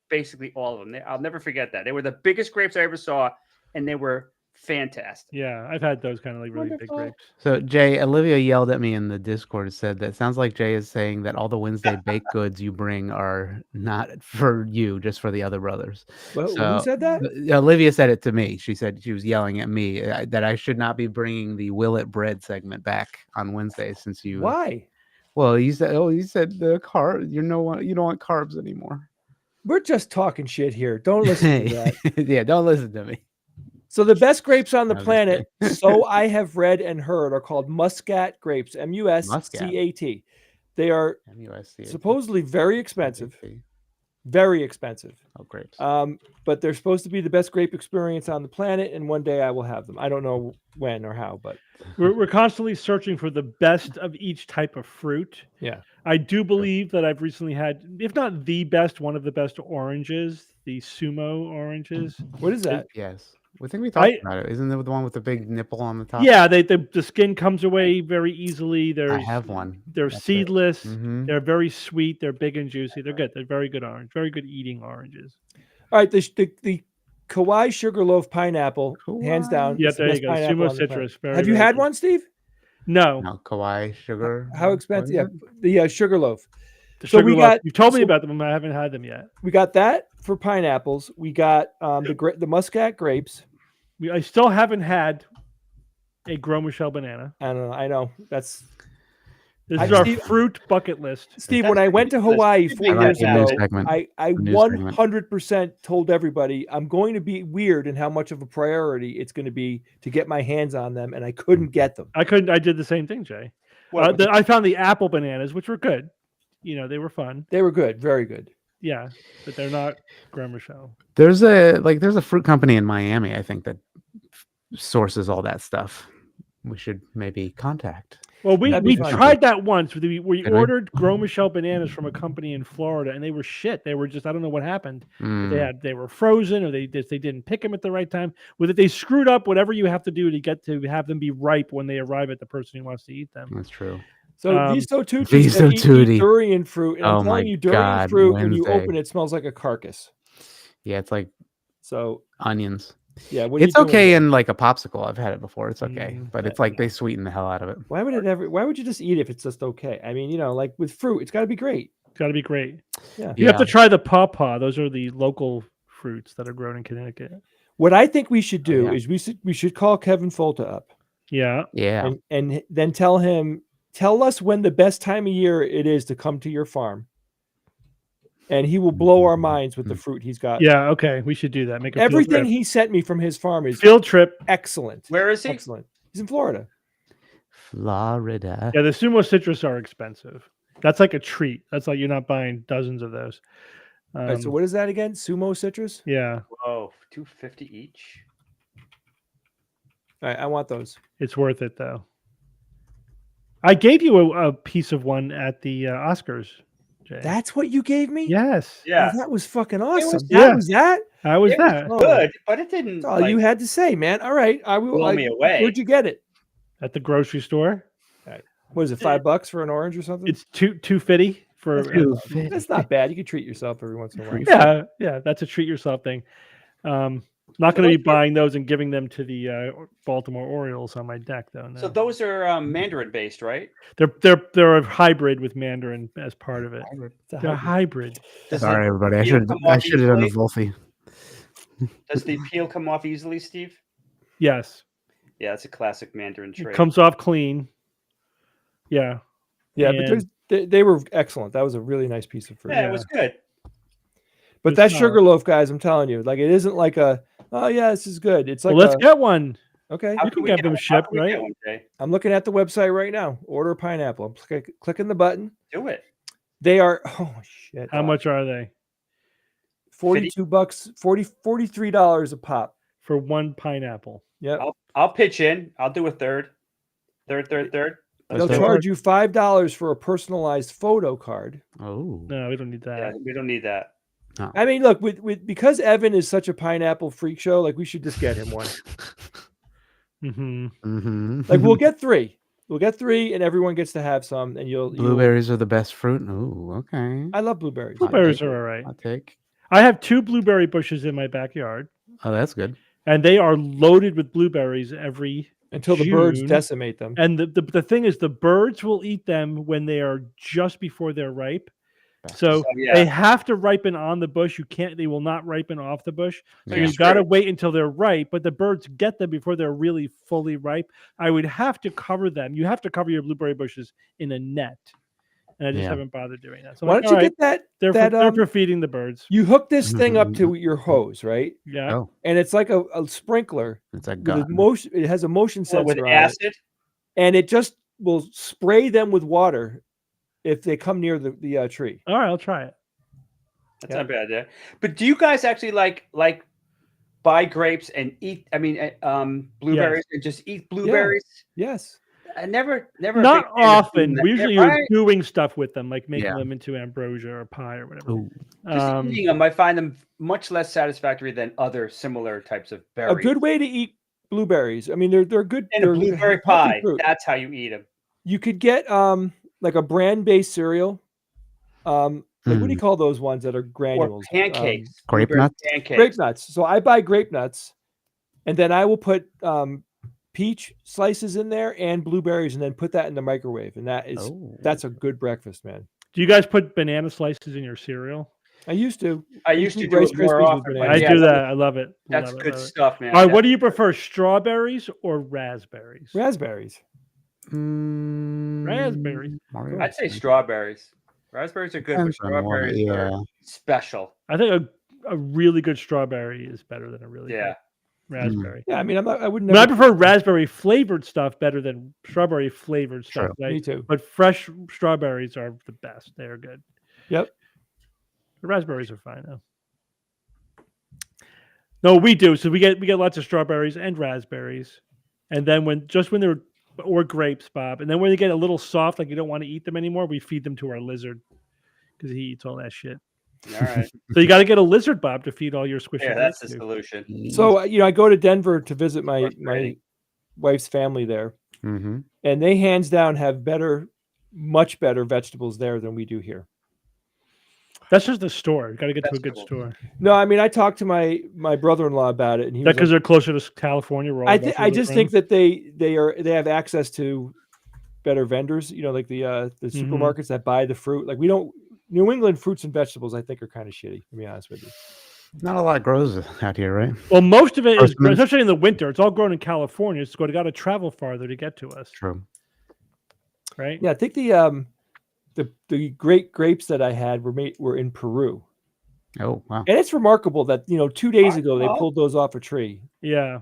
basically all of them. I'll never forget that. They were the biggest grapes I ever saw, and they were fantastic. Yeah, I've had those kind of like really big Wonderful. grapes. So Jay, Olivia yelled at me in the Discord and said that sounds like Jay is saying that all the Wednesday baked goods you bring are not for you, just for the other brothers. Well, So- who said that? Olivia said it to me. She said she was yelling at me that I should not be bringing the Will It Bread segment back on Wednesdays since you. Why? Well, you said the carb. You don't want carbs anymore. We're just talking shit here. Don't listen to that. Yeah, don't listen to me. So the best grapes on the I'm just planet, so I have read and heard, are called Muscat grapes. MUSCAT. They are MUSC. supposedly very expensive. Very expensive. Oh, grapes. But they're supposed to be the best grape experience on the planet, and one day I will have them. I don't know when or how, but We're constantly searching for the best of each type of fruit. yeah. I do believe that I've recently had, if not the best, one of the best oranges, the sumo oranges. What is that? Yes. I think we talked I- about it. Isn't it the one with the big nipple on the top? Yeah, the skin comes away very easily. I have one. They're That's it. seedless. Mhm. They're very sweet. They're big and juicy. They're good. They're very good orange. Very good eating oranges. All right. The Kauai Sugarloaf pineapple, hands down. Yeah, it's the there you best go. pineapple Sumo on the planet. Citrus. Very, Have you very had good. one, Steve? No. No, Kauai sugar. How what expensive? is Yeah, it? the Sugarloaf. The So sugar we loaf. got- You told me so- about them. I haven't had them yet. We got that for pineapples. We got the Muscat grapes. I still haven't had a Gros Michel banana. I don't know. I know that's This I is our Steve- fruit bucket list. Steve. That's when I went to ridiculous. Hawaii You 4 make years that ago, happen. segment. I A news segment. 100% told everybody I'm going to be weird in how much of a priority it's going to be to get my hands on them, and I couldn't get them. I couldn't. I did the same thing, Jay. What, I found the apple bananas, which were good. You know, they were fun. They were good, very good. Yeah, but they're not Gros Michel. There's a fruit company in Miami, I think, that sources all that stuff. We should maybe contact. Well, we That'd be fun. tried that once. We Did we? ordered Gros Michel bananas from a company in Florida, and they were shit. They were just, I don't know what happened. They were frozen, or they didn't pick them at the right time. Whether they screwed up, whatever you have to do to get to have them be ripe when they arrive at the person who wants to eat them. That's true. So Um, Viso Tutti Viso said he eat Tutti. durian fruit, and Oh I'm my telling you, durian God, fruit when you Wednesday. open it smells like a carcass. Yeah, it's like So onions. yeah, what are It's you doing? okay in like a popsicle. I've had it before. It's okay, but it's like yeah. they sweeten the hell out of it. Why would it ever? Why would you just eat it if it's just okay? I mean, like with fruit, it's got to be great. It's got to be great. Yeah. You have to try the pawpaw. Those are the local fruits that are grown in Connecticut. What I think we should do yeah. is we should call Kevin Folta up Yeah. Yeah. and then tell us when the best time of year it is to come to your farm, and he will blow our minds with the fruit he's got. Yeah. Okay. We should do that. Make a field Everything trip. he sent me from his farm is Field trip. excellent. Where is he? Excellent. He's in Florida. Florida. Yeah, the Sumo Citrus are expensive. That's like a treat. That's like you're not buying dozens of those. All right, so what is that again? Sumo citrus? Yeah, Whoa, $2.50 each. All right, I want those. it's worth it though. I gave you a piece of one at the Oscars, Jay. That's what you gave me? Yes. Yeah, Oh, that was fucking awesome. was- That was that? How was it was that? good, but it didn't. That's all you had to say, man. All right. I will blow me away. Where'd you get it? At the grocery store. What is it, $5 for an orange or something? It's $2.50 for. That's not bad. You can treat yourself every once in a while. Yeah. That's a treat yourself thing. Not going to be buying those and giving them to the Baltimore Orioles on my deck, though. No. So those are Mandarin based, right? They're a hybrid with Mandarin as part of it. They're a hybrid. Sorry, everybody. I peel should come I off should have done the easily? Volfi. Does the peel come off easily, Steve? Yes, Yeah, it's a classic Mandarin it trait. comes off clean. Yeah. Yeah, And- but they were excellent. That was a really nice piece of fruit. Yeah, it was good. But It's that not- sugarloaf, guys, I'm telling you, like it isn't like oh yeah, this is good. It's like Well, let's get one. okay. How You can we get get them one? How shipped, can we get right? one, Jay? I'm looking at the website right now. Order a pineapple. I'm clicking the button. Do it. They are oh shit. How much are they $42, $43 a pop. for one pineapple? Yep. I'll pitch in. I'll do a third. Third. They'll Okay. charge you $5 for a personalized photo card. Oh. No, we don't need that. Yeah, we don't need that. I mean, look, with because Evan is such a pineapple freak show, like we should just get him one. Mm-hmm. Mm-hmm. Like we'll get three. We'll get three, and everyone gets to have some. And you'll Blueberries are the best fruit. Ooh, okay. I love blueberries. Blueberries are all right. I'll take. I have 2 blueberry bushes in my backyard, Oh, that's good. and they are loaded with blueberries every. Until the birds June. decimate them. And the thing is, the birds will eat them when they are just before they're ripe. So So, yeah. they have to ripen on the bush. You can't. They will not ripen off the bush. So Yeah. you got to wait until they're ripe. But the birds get them before they're really fully ripe. I would have to cover them. You have to cover your blueberry bushes in a net, and I just Yeah. haven't bothered doing that. So Why I'm don't like, you "All get that? They're that, for feeding the birds. You hook this thing up to your hose, right? Yeah. Oh, And it's like a sprinkler it's a with a gun. motion. It has a motion What, with sensor on it, acid. and it just will spray them with water if they come near the tree. All right, I'll try it. That's Yeah. not a bad idea. But do you guys actually like buy grapes and eat? I mean, blueberries and just eat blueberries. Yes. I never. a Not big fan of doing often. that. We usually Yeah, are right? doing stuff with them, like making Yeah. them into ambrosia or pie or whatever. Ooh. Just eating them, I find them much less satisfactory than other similar types of berries. A good way to eat blueberries. I mean, they're good. And a they're blueberry healthy pie. fruit. That's how you eat them. You could get like a brand-based cereal, Like, what do you call those ones that are granules? Or pancakes. Grape Blueberry nuts? Pancakes. Grape nuts. So I buy grape nuts, and then I will put peach slices in there and blueberries, and then put that in the microwave. And that's a good breakfast, man. Do you guys put banana slices in your cereal? I used to. I used to eat do Rice it more Krispies with often. bananas. I Yeah, do that. I love it. That's Love it, good love it. stuff, man. All right, what do you prefer, strawberries or raspberries? Raspberries. Raspberries. I'd say strawberries. Raspberries are good, but Depends on what, strawberries are special. I think a really good strawberry is better than a really good raspberry. Yeah, I mean, I wouldn't. I prefer raspberry flavored stuff better than strawberry flavored stuff. True. Right? Me too. But fresh strawberries are the best. They're good. Yep. The raspberries are fine though. No, we do. So we get lots of strawberries and raspberries, and then when they're or grapes, Bob, and then when they get a little soft, like you don't want to eat them anymore, we feed them to our lizard because he eats all that shit. All right. So you got to get a lizard, Bob, to feed all your squishy. Yeah, that's the grapes to. solution. So I go to Denver to visit my wife's family there, and they hands down have much better vegetables there than we do here. That's just the store. You got to get to a good store. No, I mean, I talked to my brother-in-law about it, and he was because they're closer to California. Where all the I just think vegetables that they have access to better vendors. You know, like the supermarkets that buy the fruit. Like we don't. New England fruits and vegetables, I think, are kind of shitty. To be honest with you. Not a lot grows out here, right? Well, most of it is, especially in the winter. It's all grown in California. It's got to travel farther to get to us. True. Right. Yeah, I think the great grapes that I had were in Peru. Oh, wow. And it's remarkable that 2 days ago they pulled those off a tree. Yeah.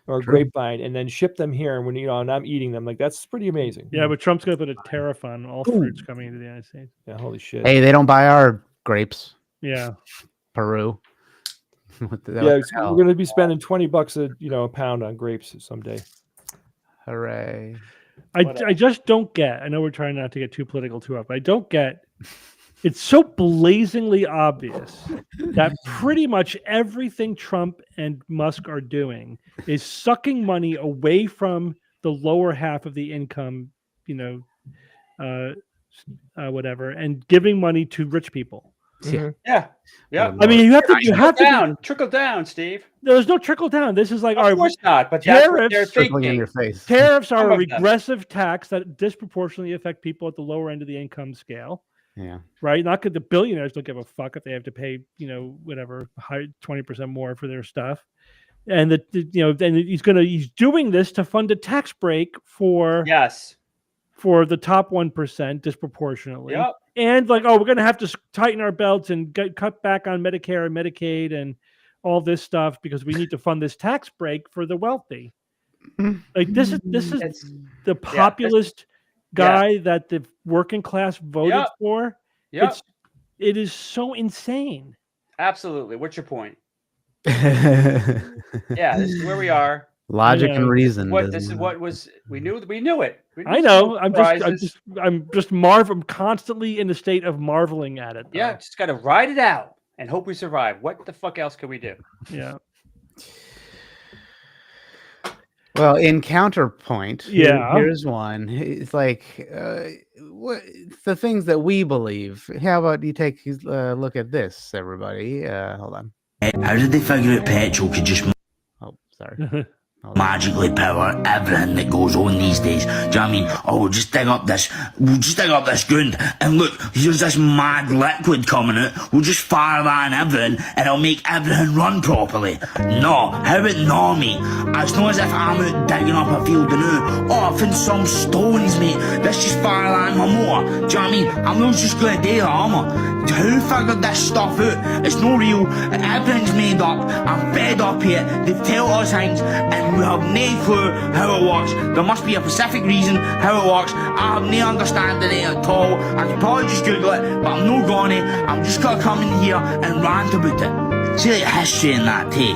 Or a grapevine, and then shipped them here. And when and I'm eating them, like that's pretty amazing. Yeah, but Trump's going to put a tariff on all fruits coming into the United States. Yeah, holy shit. Hey, they don't buy our grapes. Yeah. Peru. We're going to be spending $20 a pound on grapes someday. Hooray! I just don't get. I know we're trying not to get too political too up, but I don't get. It's so blazingly obvious that pretty much everything Trump and Musk are doing is sucking money away from the lower half of the income, whatever, and giving money to rich people. Yeah. I mean, you have to trickle down, Steve. There's no trickle down. This is like, of course not. But that's what they're tariffs thinking. In your face. Tariffs are a regressive tax that disproportionately affect people at the lower end of the income scale. Yeah. Right. Not that the billionaires don't give a fuck if they have to pay, whatever, 20% more for their stuff. And then he's doing this to fund a tax break for the top 1% disproportionately. Yep. And we're going to have to tighten our belts and cut back on Medicare and Medicaid and all this stuff because we need to fund this tax break for the wealthy. Like this is the populist guy that the working class voted for. Yep. It is so insane. Absolutely. What's your point? Yeah, this is where we are. Logic and reason. We knew it. I know. I'm constantly in the state of marveling at it. Though. Yeah, just got to ride it out and hope we survive. What the fuck else can we do? Yeah. Well, in counterpoint, here's one. It's like the things that we believe. How about you take a look at this, everybody? Hold on. How did they figure out petrol could just sorry. magically power everything that goes on these days? Do you know what I mean? Oh, we'll just dig up this ground, and look, here's this mad liquid coming out. We'll just fire that in everything, and it'll make everything run properly. No, how about no, mate? It's not as if I'm out digging up a field and I found some stones, mate. Let's just fire that in my motor. Do you know what I mean? I'm not just gonna do that, am I? Who figured this stuff out? It's no real. Everything's made up. I'm fed up here. They tell us things, and we have no clue how it works. There must be a specific reason how it works. I have no understanding at all. I could probably just Google it, but I'm not gonna. I'm just gonna come in here and rant about it. See, like history and that, too.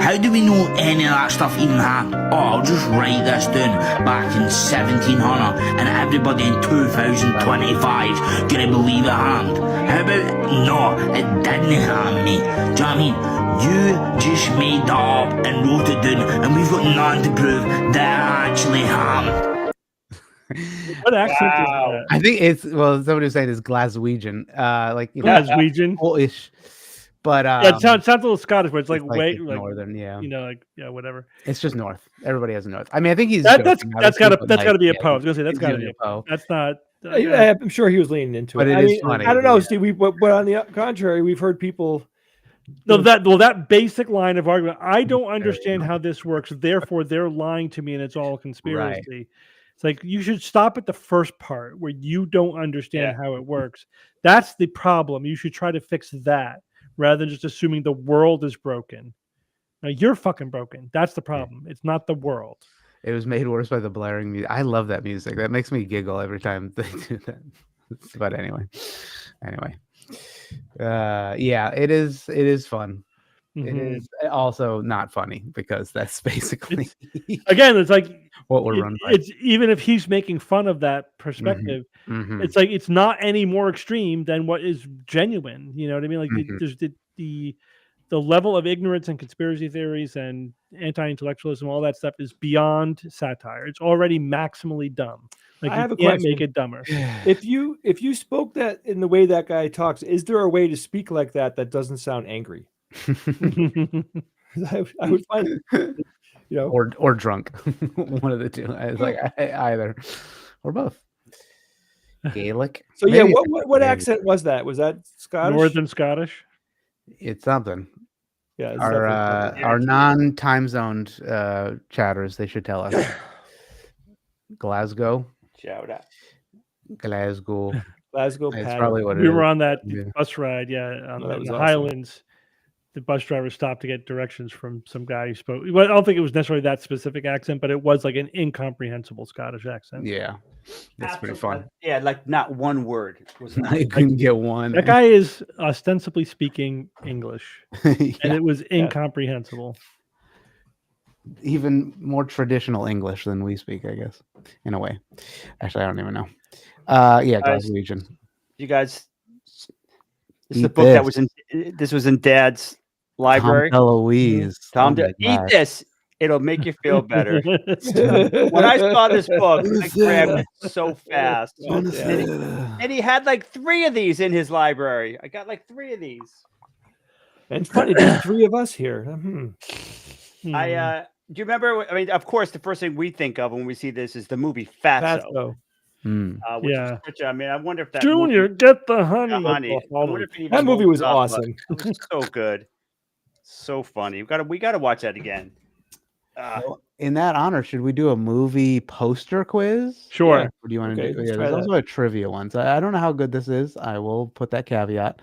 How do we know any of that stuff even happened? Oh, I'll just write this down back in 1700 and everybody in 2025's gonna believe it happened. How about, no, it didn't happen, mate. Do you know what I mean? You just made that up and wrote it down, and we've got nothing to prove that it actually happened. What accent is Wow. that? I think it's somebody was saying it's Glaswegian, like Glaswegian. Polish, but Yeah, it sounds a little Scottish, but it's like way it's like northern. Yeah, whatever. it's just north. Everybody has a north. I mean, I think he's That's joking, obviously, but, gotta like, be a yeah, Poe. I was gonna say that's he's gotta doing be a Poe. That's not. I'm sure he was leaning into But it. it I is mean, funny, I don't know, yeah. Steve. But on the contrary, we've heard people. No, that basic line of argument. I don't understand how this works. Therefore, they're lying to me, and it's all a conspiracy. It's like you should stop at the first part where you don't understand how it works. That's the problem. You should try to fix that rather than just assuming the world is broken. Now, you're fucking broken. That's the problem. It's not the world. It was made worse by the blaring music. I love that music. That makes me giggle every time they do that. But anyway, yeah, it is fun. It is also not funny because that's basically again. It's like what we're run by. It's even if he's making fun of that perspective, it's like it's not any more extreme than what is genuine. You know what I mean? Like there's the level of ignorance and conspiracy theories and anti-intellectualism, all that stuff is beyond satire. It's already maximally dumb. Like I have you a can't question. make it dumber. If you spoke that in the way that guy talks, is there a way to speak like that doesn't sound angry? I would find it, or drunk, one of the two. It's like either or both. Gaelic. So Maybe yeah, what accent was that? Was that Scottish? Northern Scottish. It's something. Yeah, it's our non-time zoned chatters, they should tell us. Glasgow. Shout out. Glasgow. That's probably what it is. We were on that bus ride, on the awesome. Highlands. The bus driver stopped to get directions from some guy who spoke. Well, I don't think it was necessarily that specific accent, but it was like an incomprehensible Scottish accent. Yeah, that's pretty fun. Yeah, like not one word. I couldn't get one. That guy is ostensibly speaking English, and it was incomprehensible. Even more traditional English than we speak, I guess, in a way. Actually, I don't even know. Glaswegian. You guys, this is the book that was in. This was in Dad's library. Tom DeLuise. Tom, eat this. It'll make you feel better. When I saw this book, I grabbed it so fast. And he had like 3 of these in his library. I got like 3 of these. And it's funny, there's 3 of us here. Do you remember? I mean, of course, the first thing we think of when we see this is the movie Fatso. Which I mean, I wonder if that Junior, get the honey. That movie was awesome. It was so good, so funny. We got to watch that again. In that honor, should we do a movie poster quiz? Sure. Yeah. What do you want to do? Yeah, there's also a trivia one. So I don't know how good this is. I will put that caveat,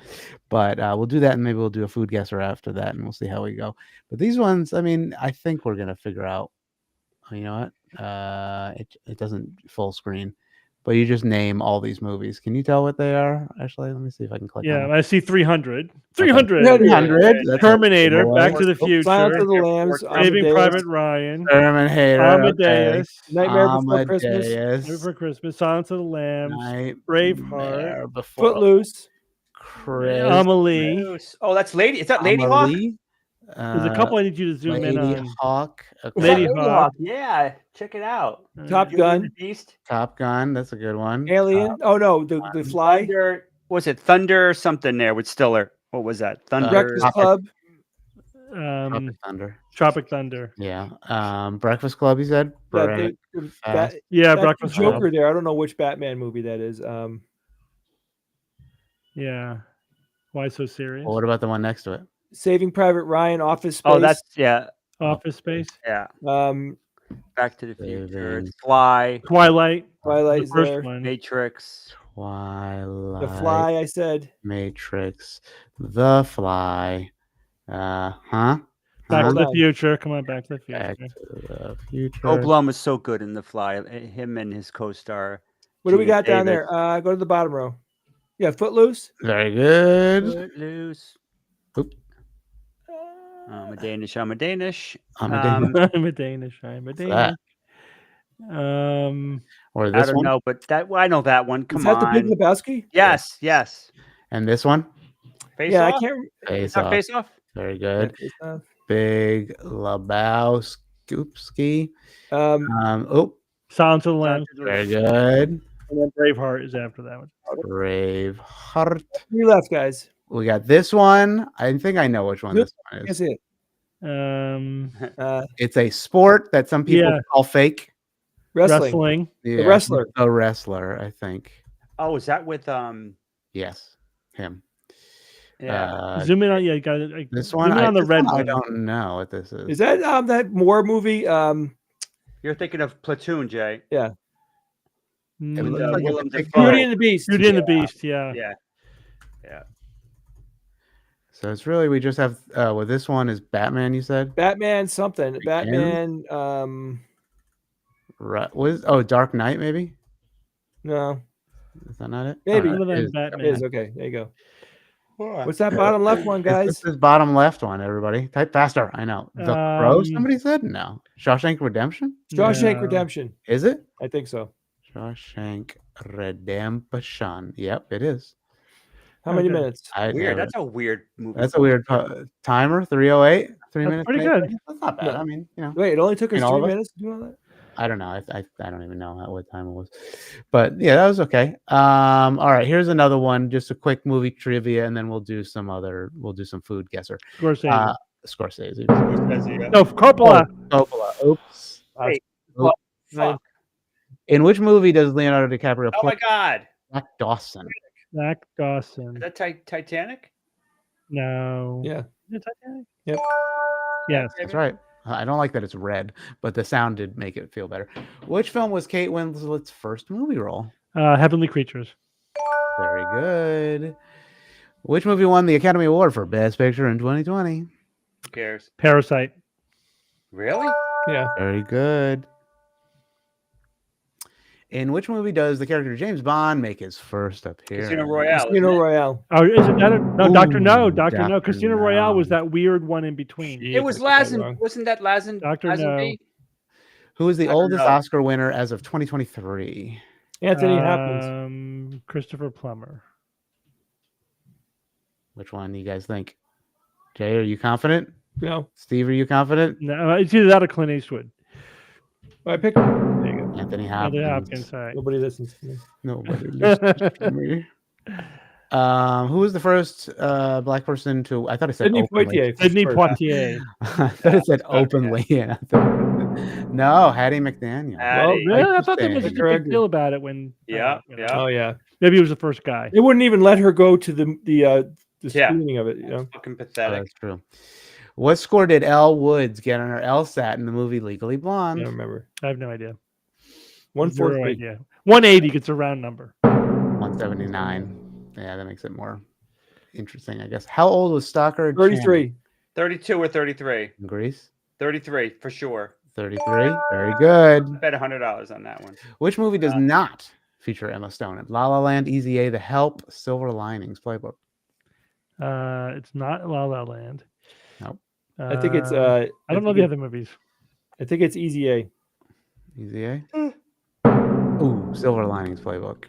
but we'll do that, and maybe we'll do a food guesser after that, and we'll see how we go. But these ones, I mean, I think we're gonna figure out. You know what? It doesn't full screen. But you just name all these movies. Can you tell what they are? Actually, let me see if I can click. Yeah, on I see 300. 300. Terminator, Back to the Future, Silence of the Lambs, Saving Private Ryan, Terminator, Amadeus, Nightmare Before Christmas, Nightmare Before Christmas, Silence of the Lambs, Braveheart, Footloose, Amelie. Oh, that's Lady. Is that Lady Hawk? There's a couple I need you to zoom in on. Hawk. Lady Hawk. Yeah, check it out. Top Gun. Beast. Top Gun. That's a good one. Alien. The Fly. Thunder, was it Thunder something there with Stiller? What was that? Thunder. Breakfast Club. Tropic Thunder. Yeah. Breakfast Club. You said. Breakfast Joker Club. there. I don't know which Batman movie that is. Yeah. Why so serious? Well, what about the one next to it? Saving Private Ryan, Office Space. Oh, that's Office Space. Yeah. Back to the Future. Twilight. Twilight is first there. one. Matrix. Twilight. The Fly. I said. Matrix. The Fly. Back to the Future. Come on, Back to the Future. Back to the Future. Oh, Blum was so good in The Fly. Him and his co-star. What do we got down there? Go to the bottom row. Yeah, Footloose. Very good. Footloose. Oop. I'm a Danish. I'm a Danish. I'm a Danish. Or this I don't one? know, but I know that one. Come Is that on. the Big Lebowski? Yes. And this one? Face Off? I can't. Face Off. Face Off. Very good. Big Lebowski. Silence of the Lambs. Very good. And then Braveheart is after that one. Braveheart. You left, guys. We got this one. I think I know which one Yep. this one That's is. it. It's a sport that some people call fake. Wrestling. Yeah, The wrestler. The wrestler, I think. Oh, is that with Yes, him. Yeah. Zoom in on you got it. This one. Zoom in on the red one. I don't know what this is. Is that that war movie? You're thinking of Platoon, Jay. Yeah. It looks like Willem a Dafoe. Beauty and the Beast. Beauty and the Beast. Yeah. Yeah. So it's really we just have. Well, this one is Batman. You said Batman something. Again? Batman. Right. Dark Knight maybe. No. Is that not it? Maybe. Oh, Other it than is. Batman. It is okay. There you go. What's that bottom left one, guys? This is bottom left one. Everybody, type faster. I know. The Crow. Somebody said no. Shawshank Redemption. Shawshank Redemption. Is it? I think so. Shawshank Redemption. Yep, it is. How many minutes? Weird. That's a weird movie. That's a weird timer. 3:08. 3 That's minutes. pretty maybe? good. That's not bad. No. I mean, Wait, it only took us all 3 of us? minutes to do all that? I don't know. I don't even know what time it was, but yeah, that was okay. All right, here's another one. Just a quick movie trivia, and then we'll do some food guesser. Scorsese. Scorsese. No, Coppola. Coppola. Oops. Wait, Oops. fuck. In which movie does Leonardo DiCaprio Oh play my God. Jack Dawson? Zach Dawson. Is that Titanic? No. Yeah. Is it Titanic? Yep. Yes. That's right. I don't like that it's red, but the sound did make it feel better. Which film was Kate Winslet's first movie role? Heavenly Creatures. Very good. Which movie won the Academy Award for Best Picture in 2020? Who cares? Parasite. Really? Yeah. Very good. In which movie does the character James Bond make his first appearance? Casino Royale. Casino Royale. Oh, is it that? No, Doctor No. Doctor Dr. No. Casino No. Royale was that weird one in between. It was I got it Lazen. wrong. Wasn't that Lazen? Dr. Lazenby? No. Who is the I don't oldest know. Oscar winner as of 2023? Anthony Hopkins. Christopher Plummer. Which one do you guys think? Jay, are you confident? No. Steve, are you confident? No, it's either that or Clint Eastwood. I picked. There you go. Anthony Anthony Hopkins. Hopkins. All right. Nobody listens to me. Nobody listens to me. Who was the first black person to? I thought it said Sidney openly. Poitier. Sidney First. Poitier. I thought it said openly. Yeah. No, Hattie McDaniel. Hattie. Well, yeah, I thought there was a Interesting. big deal about it when. Yeah, you know, yeah. Oh yeah. Maybe he was the first guy. They wouldn't even let her go to the Yeah. screening of it. You know. Fucking Oh, pathetic. that's true. What score did Elle Woods get on her LSAT in the movie Legally I Blonde? don't remember. I have no idea. 140. Zero idea. 180 gets a round number. 179. Yeah, that makes it more interesting, I guess. How old was Stockard? 33. 32 or 33. In Greece? 33 for sure. 33. Very good. Bet $100 on that one. Which movie does not feature Emma Stone? La La Land, Easy A, The Help, Silver Linings Playbook. It's not La La Land. Nope. I think it's. I don't know the other movies. I think it's Easy A. Easy A. Ooh, Silver Linings Playbook.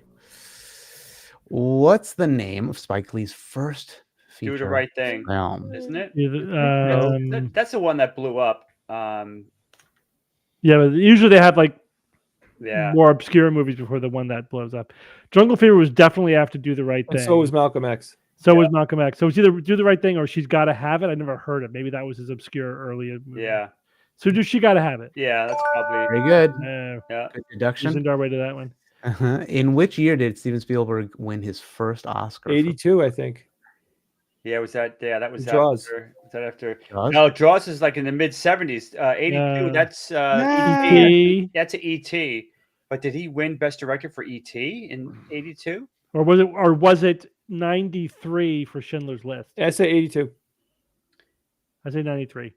What's the name of Spike Lee's first feature Do the Right Thing, film? isn't it? That's the one that blew up. Yeah, but usually they have like Yeah. more obscure movies before the one that blows up. Jungle Fever was definitely after Do the Right Thing. And so was Malcolm X. So was Malcolm X. So it's either Do the Right Thing or She's Gotta Have It. I never heard it. Maybe that was his obscure earlier movie. Yeah. So She Gotta Have It. Yeah, that's probably. Very good. Yeah. Good She's deduction. in our way to that one. In which year did Steven Spielberg win his first Oscar? 82, I think. Yeah, was that? Yeah, that was Jaws. after. Was that after? Jaws? No, Jaws is like in the mid 70s. 82. Yeah. That's E.T. That's a E.T. But did he win Best Director for E.T. in 82? Or was it 93 for Schindler's List? I say 82. I say 93.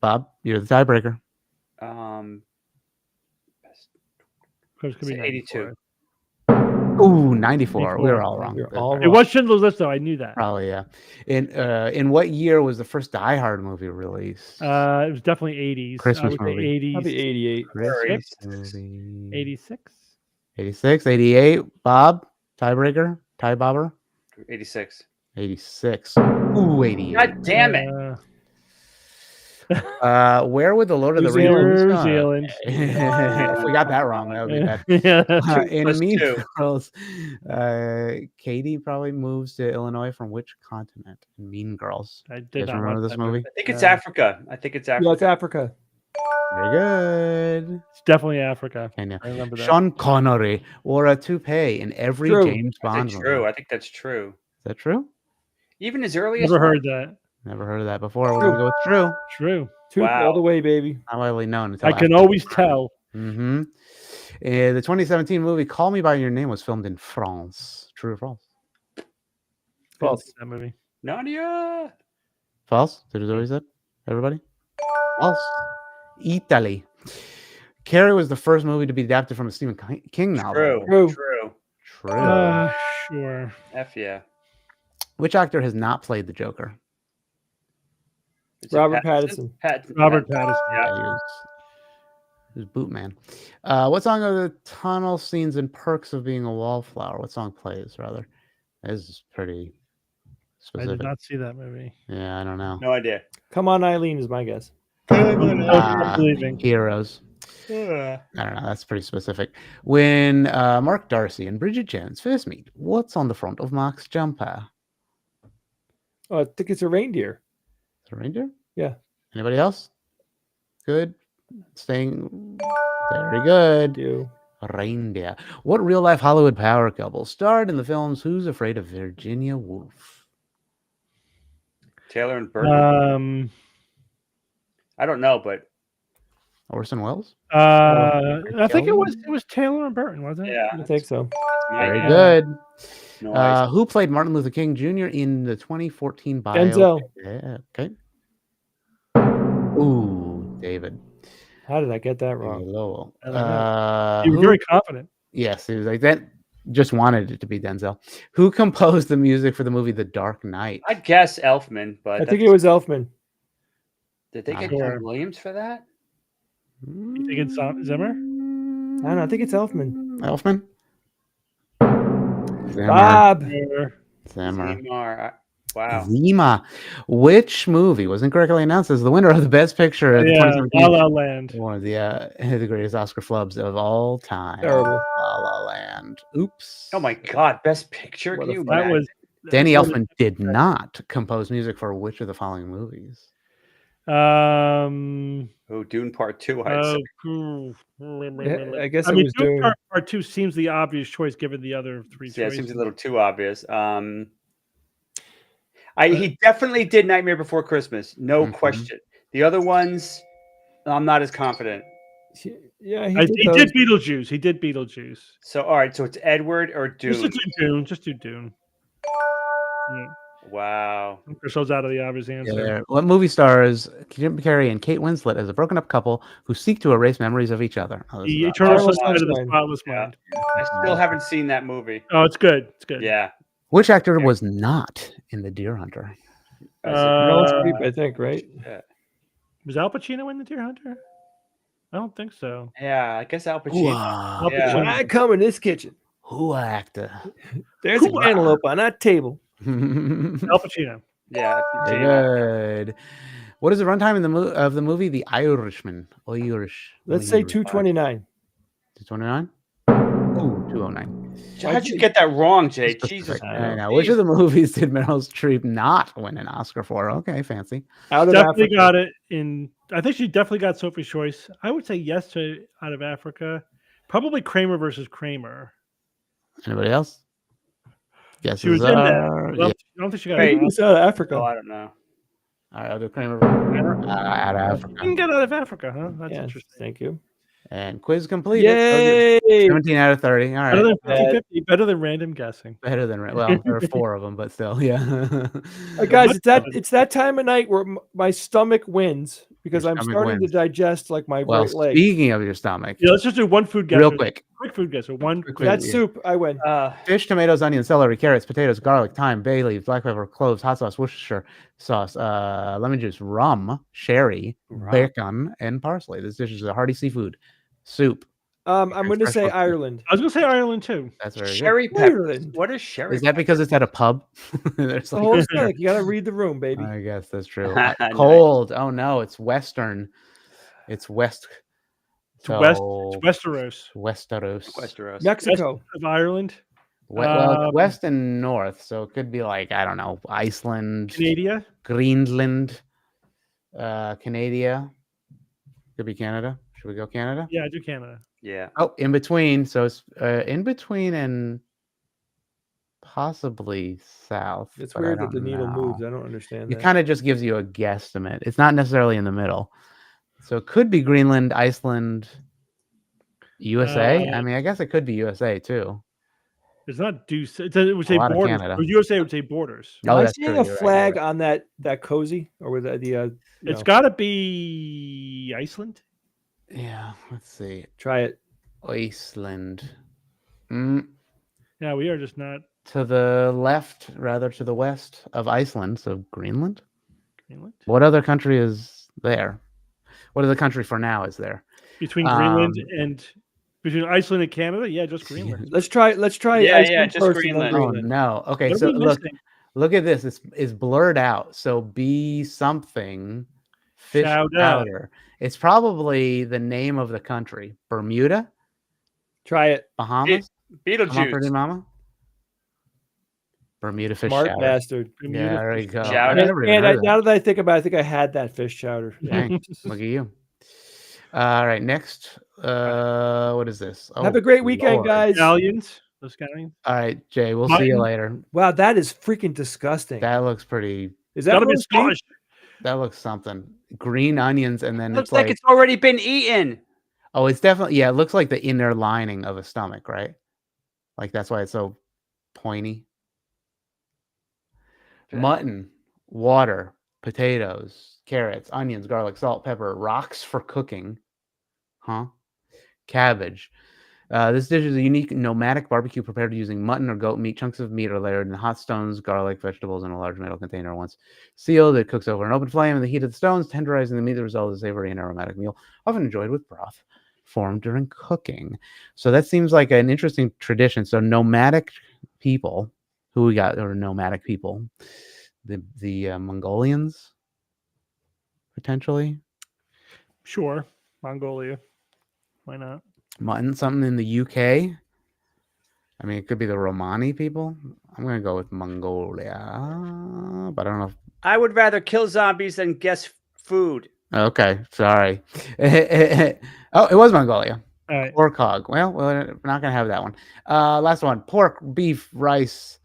Bob, you're the tiebreaker. Because it could be Say 82. 94. Ooh, 94. We were all wrong. You're all It was Schindler's List, though. I knew that. Probably, yeah. In what year was the first Die Hard movie released? It was definitely 80s. Christmas I would say movie. 80s. Probably 88. Christmas Six? movie. 86? 86, 88. Bob, tiebreaker, tie bobber. 86. 86. Ooh, 88. God damn it. Where would the Lord of the New Rings? New Zealand. If we got that wrong, that would be bad. Yeah. In Mean +2. Girls, Katie probably moves to Illinois from which continent? In Mean Girls. I You did guys not remember watch this that movie? I think it's Africa. I think it's Africa. Yeah, it's Africa. Very good. It's definitely Africa. Okay, now. I remember that. Sean Connery wore a toupee in every True. James Bond That's true. movie. I think that's true. Is that true? Even as early as Never heard that. Never heard of that before. We're gonna go with true. True. Two Wow. all the way, baby. Not widely known. Until I can after. always tell. Mm-hmm. The 2017 movie "Call Me by Your Name" was filmed in France. True or false? False. That movie. Nadia. False. Did it always said? Everybody? False. Italy. Carrie was the first movie to be adapted from a Stephen King novel. True. True. True. True. Sure. F yeah. Which actor has not played the Joker? Is it Robert Pattinson. Robert Pattinson. Yeah, he was Bootman. What song are the tunnel scenes and perks of being a wallflower? What song plays, rather? This is pretty I specific. did not see that movie. Yeah, I don't know. No idea. Come on, Eileen is my guess. Believing. Heroes. I don't know. That's pretty specific. When Mark Darcy and Bridget Jones first meet, what's on the front of Mark's jumper? Oh, I think it's a reindeer. It's a reindeer? Yeah. Anybody else? Good. Staying very good. You. Reindeer. What real life Hollywood power couple starred in the films Who's Afraid of Virginia Woolf? Taylor and Burton. I don't know, but Orson Welles? I think it was Taylor and Burton, wasn't it? yeah, I think so. Very good. No, Who played Martin Luther King Jr. in the 2014 bio? Denzel. Yeah, okay. Ooh, David. How did I get that wrong? Lowell. You were very confident. Yes, he was like that. Just wanted it to be Denzel. Who composed the music for the movie The Dark Knight? I'd guess Elfman, but I think it was Elfman. Did they get Sure. John Williams for that? You think it's Zimmer? I don't know. I think it's Elfman. Elfman? Zimmer. Bob. Zimmer. Zimmer. Wow. Zima. Which movie was incorrectly announced as the winner of the Best Picture at the Yeah, 2017 La La Land. one of the greatest Oscar flubs of all time. Terrible. La La Land. Oops. Oh my God! Best Picture. What Can a you fuck. That imagine? was Danny Elfman did not compose music for which of the following movies? Oh, Dune Part 2. I'd say. Yeah, I guess I it mean, was Dune. Part 2 seems the obvious choice given the other three Yeah, it choices. seems a little too obvious. He definitely did Nightmare Before Christmas, no question. The other ones, I'm not as confident. Yeah, He did Beetlejuice. He did Beetlejuice. So, all right, so it's Edward or Dune. Just do Dune. Just do Dune. Yeah. Wow. Christel's out of the obvious answer. Yeah, what movie stars Jim Carrey and Kate Winslet as a broken up couple who seek to erase memories of each other? Oh, The Eternal Sunshine of the Sunshine. Spotless Yeah. Mind. I still haven't seen that movie. Oh, it's good. It's good. Yeah. Which actor was not in The Deer Hunter? Meryl Streep, I think, right? Was Al Pacino in The Deer Hunter? I don't think so. Yeah, I guess Al Pacino. Whoa. Yeah. When I come in this kitchen, Who actor? there's a cantaloupe on that table. Al Pacino. Yeah. Very good. What is the runtime in of the movie The Irishman? Irish. Let's say 229. 229? Ooh, 209. How'd you get that wrong, Jay? Jesus. I know. Which of the movies did Meryl Streep not win an Oscar for? Okay, fancy. Out of Definitely Africa. got it in. I think she definitely got Sophie's Choice. I would say yes to Out of Africa. Probably Kramer versus Kramer. Anybody else? Yes, She was in that. I don't think she got Wait. it. It's out of Africa. Oh, I don't know. All right, I'll do Kramer versus Kramer. Out of You Africa. can get Out of Africa, huh? That's Yeah, interesting. thank you. And quiz completed. Yay! 17 out of 30. All right. Better than 50-50, better than random guessing. Better than well, there are 4 of them, but still, yeah. Guys, it's that time of night where my stomach wins because Your I'm stomach starting wins. to digest like my Well, right leg. speaking of your stomach, Yeah, let's just do one food guess. real quick. Quick food guess. One Quick quick. That soup, I win. Fish, tomatoes, onions, celery, carrots, potatoes, garlic, thyme, bay leaves, black pepper, cloves, hot sauce, Worcestershire sauce, lemon juice, rum, sherry, bacon, and parsley. This dish is a hearty seafood soup. I'm going to say Ireland. I was going to say Ireland too. That's very Sherry good. peppers. What is sherry? Is that because it's at a pub? There's like, whole stick. You got to read the room, baby. I guess that's true. Cold. Oh no, it's Western. It's West. It's Westeros. Westeros. Mexico. West of Ireland. Well, it's west and north, so it could be like, I don't know, Iceland, Canada, Greenland, Canada. Could be Canada. Should we go Canada? Yeah, I do Canada. Yeah. Oh, in between. So it's in between and possibly south. It's weird that the needle moves. I don't understand. It kind of just gives you a guesstimate. It's not necessarily in the middle. So it could be Greenland, Iceland, USA. I mean, I guess it could be USA too. It's not deuce. It would say borders. Or USA would say borders. Am I seeing a flag on that cozy, or was that the? It's got to be Iceland. Yeah, let's see. Try it. Iceland. Yeah, we are just not to the left, rather to the west of Iceland. So Greenland. Greenland. What other country is there? What other country for now is there? Between Greenland and between Iceland and Canada? Yeah, just Greenland. Let's try. Yeah, just Greenland. Oh no. Okay, so look at this. It's blurred out. So be something. Fish powder. It's probably the name of the country. Bermuda. Try it. Bahamas. Beetlejuice. Pretty mama. Bermuda fish Smart chowder. bastard. Yeah, there you go. And now that I think about it, I think I had that fish chowder. Dang, look at you. All right, next. What is this? Have a great weekend, guys. Scallions. Those scallions. All right, Jay, we'll see you later. Wow, that is freaking disgusting. That looks pretty. Is that be Scottish? That looks something. Green onions, and then looks like it's already been eaten. Oh, it's definitely, it looks like the inner lining of a stomach, right? Like that's why it's so pointy. Mutton, water, potatoes, carrots, onions, garlic, salt, pepper, rocks for cooking. Cabbage. This dish is a unique nomadic barbecue prepared using mutton or goat meat. Chunks of meat are layered in hot stones, garlic, vegetables in a large metal container. Once sealed, it cooks over an open flame in the heat of the stones, tenderizing the meat. The result is a savory and aromatic meal, often enjoyed with broth formed during cooking. So that seems like an interesting tradition. So nomadic people, who we got, or nomadic people, the Mongolians, potentially. Sure, Mongolia. Why not? Mutton, something in the UK. I mean, it could be the Romani people. I'm going to go with Mongolia, but I don't know. I would rather kill zombies than guess food. Okay, sorry. Oh, it was Mongolia. All right. Pork hog. Well, we're not going to have that one. Last one. Pork, beef, rice,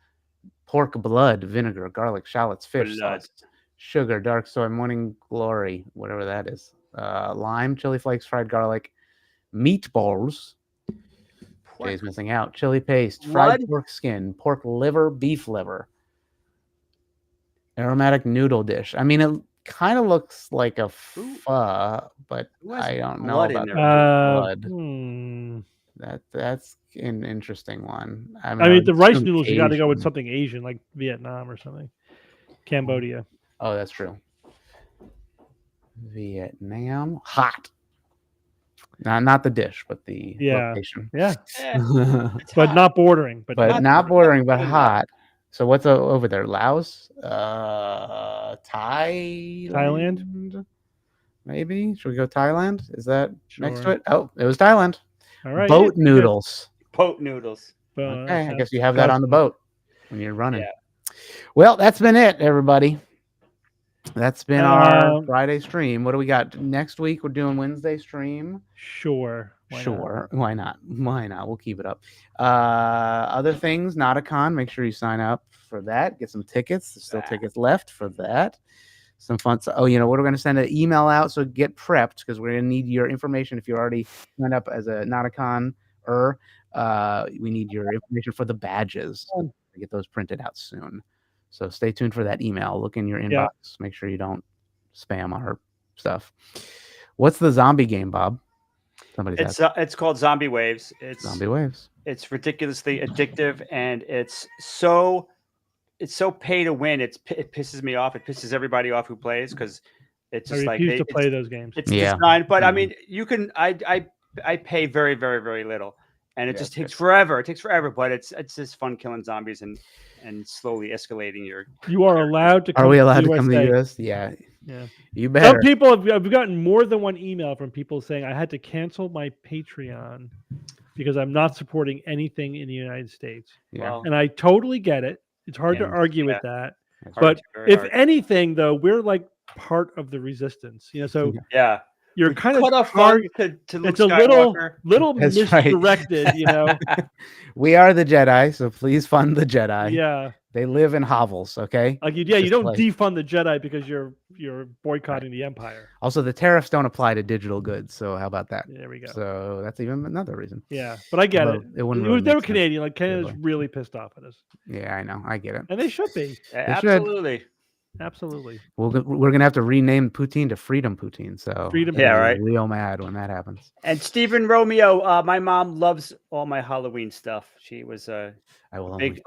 pork blood, vinegar, garlic, shallots, fish sauce, sugar, dark soy, morning glory, whatever that is. Lime, chili flakes, fried garlic, meatballs. Jay's missing out. Chili paste, fried pork skin, pork liver, beef liver, aromatic noodle dish. I mean, it kind of looks like a pho, but I don't know about blood. That's an interesting one. I mean the rice noodles, you got to go with something Asian, like Vietnam or something. Cambodia. Oh, that's true. Vietnam, hot. Not the dish, but the location. Yeah. But not bordering. But not bordering, but hot. So what's over there? Laos? Thailand? Maybe? Should we go Thailand? Is that next to it? Oh, it was Thailand. All right. Boat noodles. Boat noodles. Okay, I guess you have that on the boat when you're running. Yeah. Well, that's been it, everybody. That's been our Friday stream. What do we got next week? We're doing Wednesday stream. Sure. Why not? We'll keep it up. Other things, Nauticon. Make sure you sign up for that. Get some tickets. There's still tickets left for that. Some fun. Oh, you know what? We're going to send an email out. So get prepped because we're going to need your information. If you already signed up as a Nauticon, we need your information for the badges. To get those printed out soon. So stay tuned for that email. Look in your inbox. Yeah. Make sure you don't spam our stuff. What's the zombie game, Bob? It's called Zombie Waves. Zombie Waves. It's ridiculously addictive, and it's so pay to win. It pisses me off. It pisses everybody off who plays because it's just I refuse to play those games. It's designed, but I mean, you can. I I pay very, very, very little, and it just takes forever. It takes forever, but it's just fun killing zombies and slowly escalating your. You are allowed to. Are we allowed to come to the US? Yeah. You better. Some people I've gotten more than one email from people saying I had to cancel my Patreon because I'm not supporting anything in the United States. Yeah. And I totally get it. It's hard to argue with that. That's But if hard. anything, though, we're like part of the resistance. So yeah, you're kind of cut off fun to Luke it's a Skywalker. little That's misdirected. We are the Jedi, so please fund the Jedi. Yeah. They live in hovels, okay? Like you don't defund the Jedi because you're boycotting the Empire. Also, the tariffs don't apply to digital goods, so how about that? There we go. So that's even another reason. Yeah, but I get it. They were Canadian. Like Canada's really pissed off at us. Yeah, I know. I get it. And they should be. Absolutely. Absolutely. We're gonna have to rename Poutine to Freedom Poutine. So Freedom. Yeah, right. Real mad when that happens. And Stephen Romeo, my mom loves all my Halloween stuff. She was a big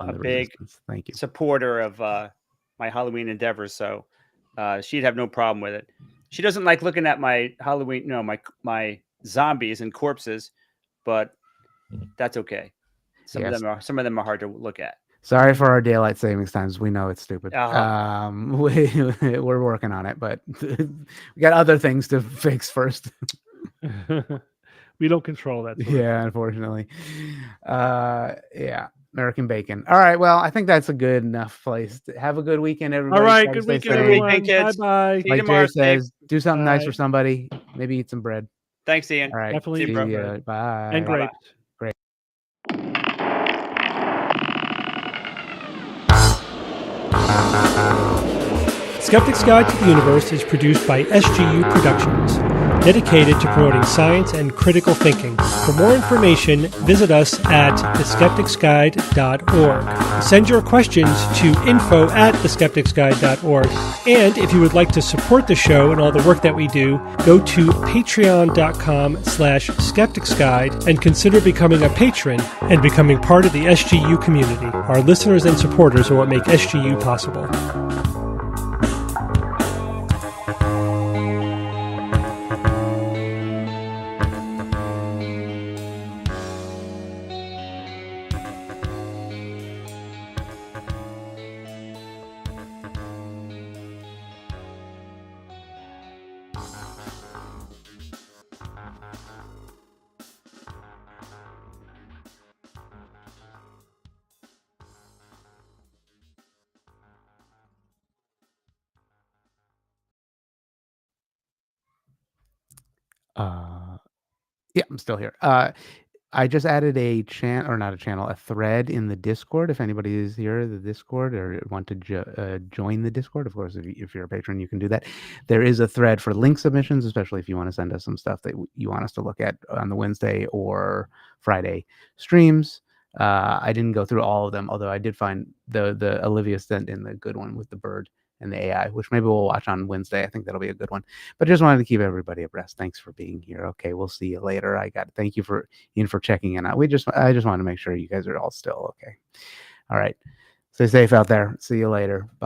Thank you. supporter of my Halloween endeavors, so she'd have no problem with it. She doesn't like looking at my Halloween, my zombies and corpses, but that's okay. Some of them are hard to look at. Sorry for our daylight savings times. We know it's stupid. We're working on it, but we got other things to fix first. We don't control that. Yeah, unfortunately. American bacon. All right. Well, I think that's a good enough place. Have a good weekend, everybody. All right. Good weekend, everyone. Bye-bye. Like Jay says, do something nice for somebody. Maybe eat some bread. Thanks, Ian. All right. Definitely. See ya. Bye. And grapes. Great. Skeptic's Guide to the Universe is produced by SGU Productions, dedicated to promoting science and critical thinking. For more information, visit us at theskepticsguide.org. Send your questions to info@theskepticsguide.org. And if you would like to support the show and all the work that we do, go to patreon.com/skepticsguide and consider becoming a patron and becoming part of the SGU community. Our listeners and supporters are what make SGU possible. Yeah, I'm still here. I just added a thread in the Discord. If anybody is here, the Discord, or want to join the Discord, of course, if you're a patron, you can do that. There is a thread for link submissions, especially if you want to send us some stuff that you want us to look at on the Wednesday or Friday streams. I didn't go through all of them, although I did find the Olivia sent in the good one with the bird and the AI, which maybe we'll watch on Wednesday. I think that'll be a good one. But just wanted to keep everybody abreast. Thanks for being here. Okay, we'll see you later. Thank you for checking in. I just want to make sure you guys are all still okay. All right. Stay safe out there. See you later. Bye.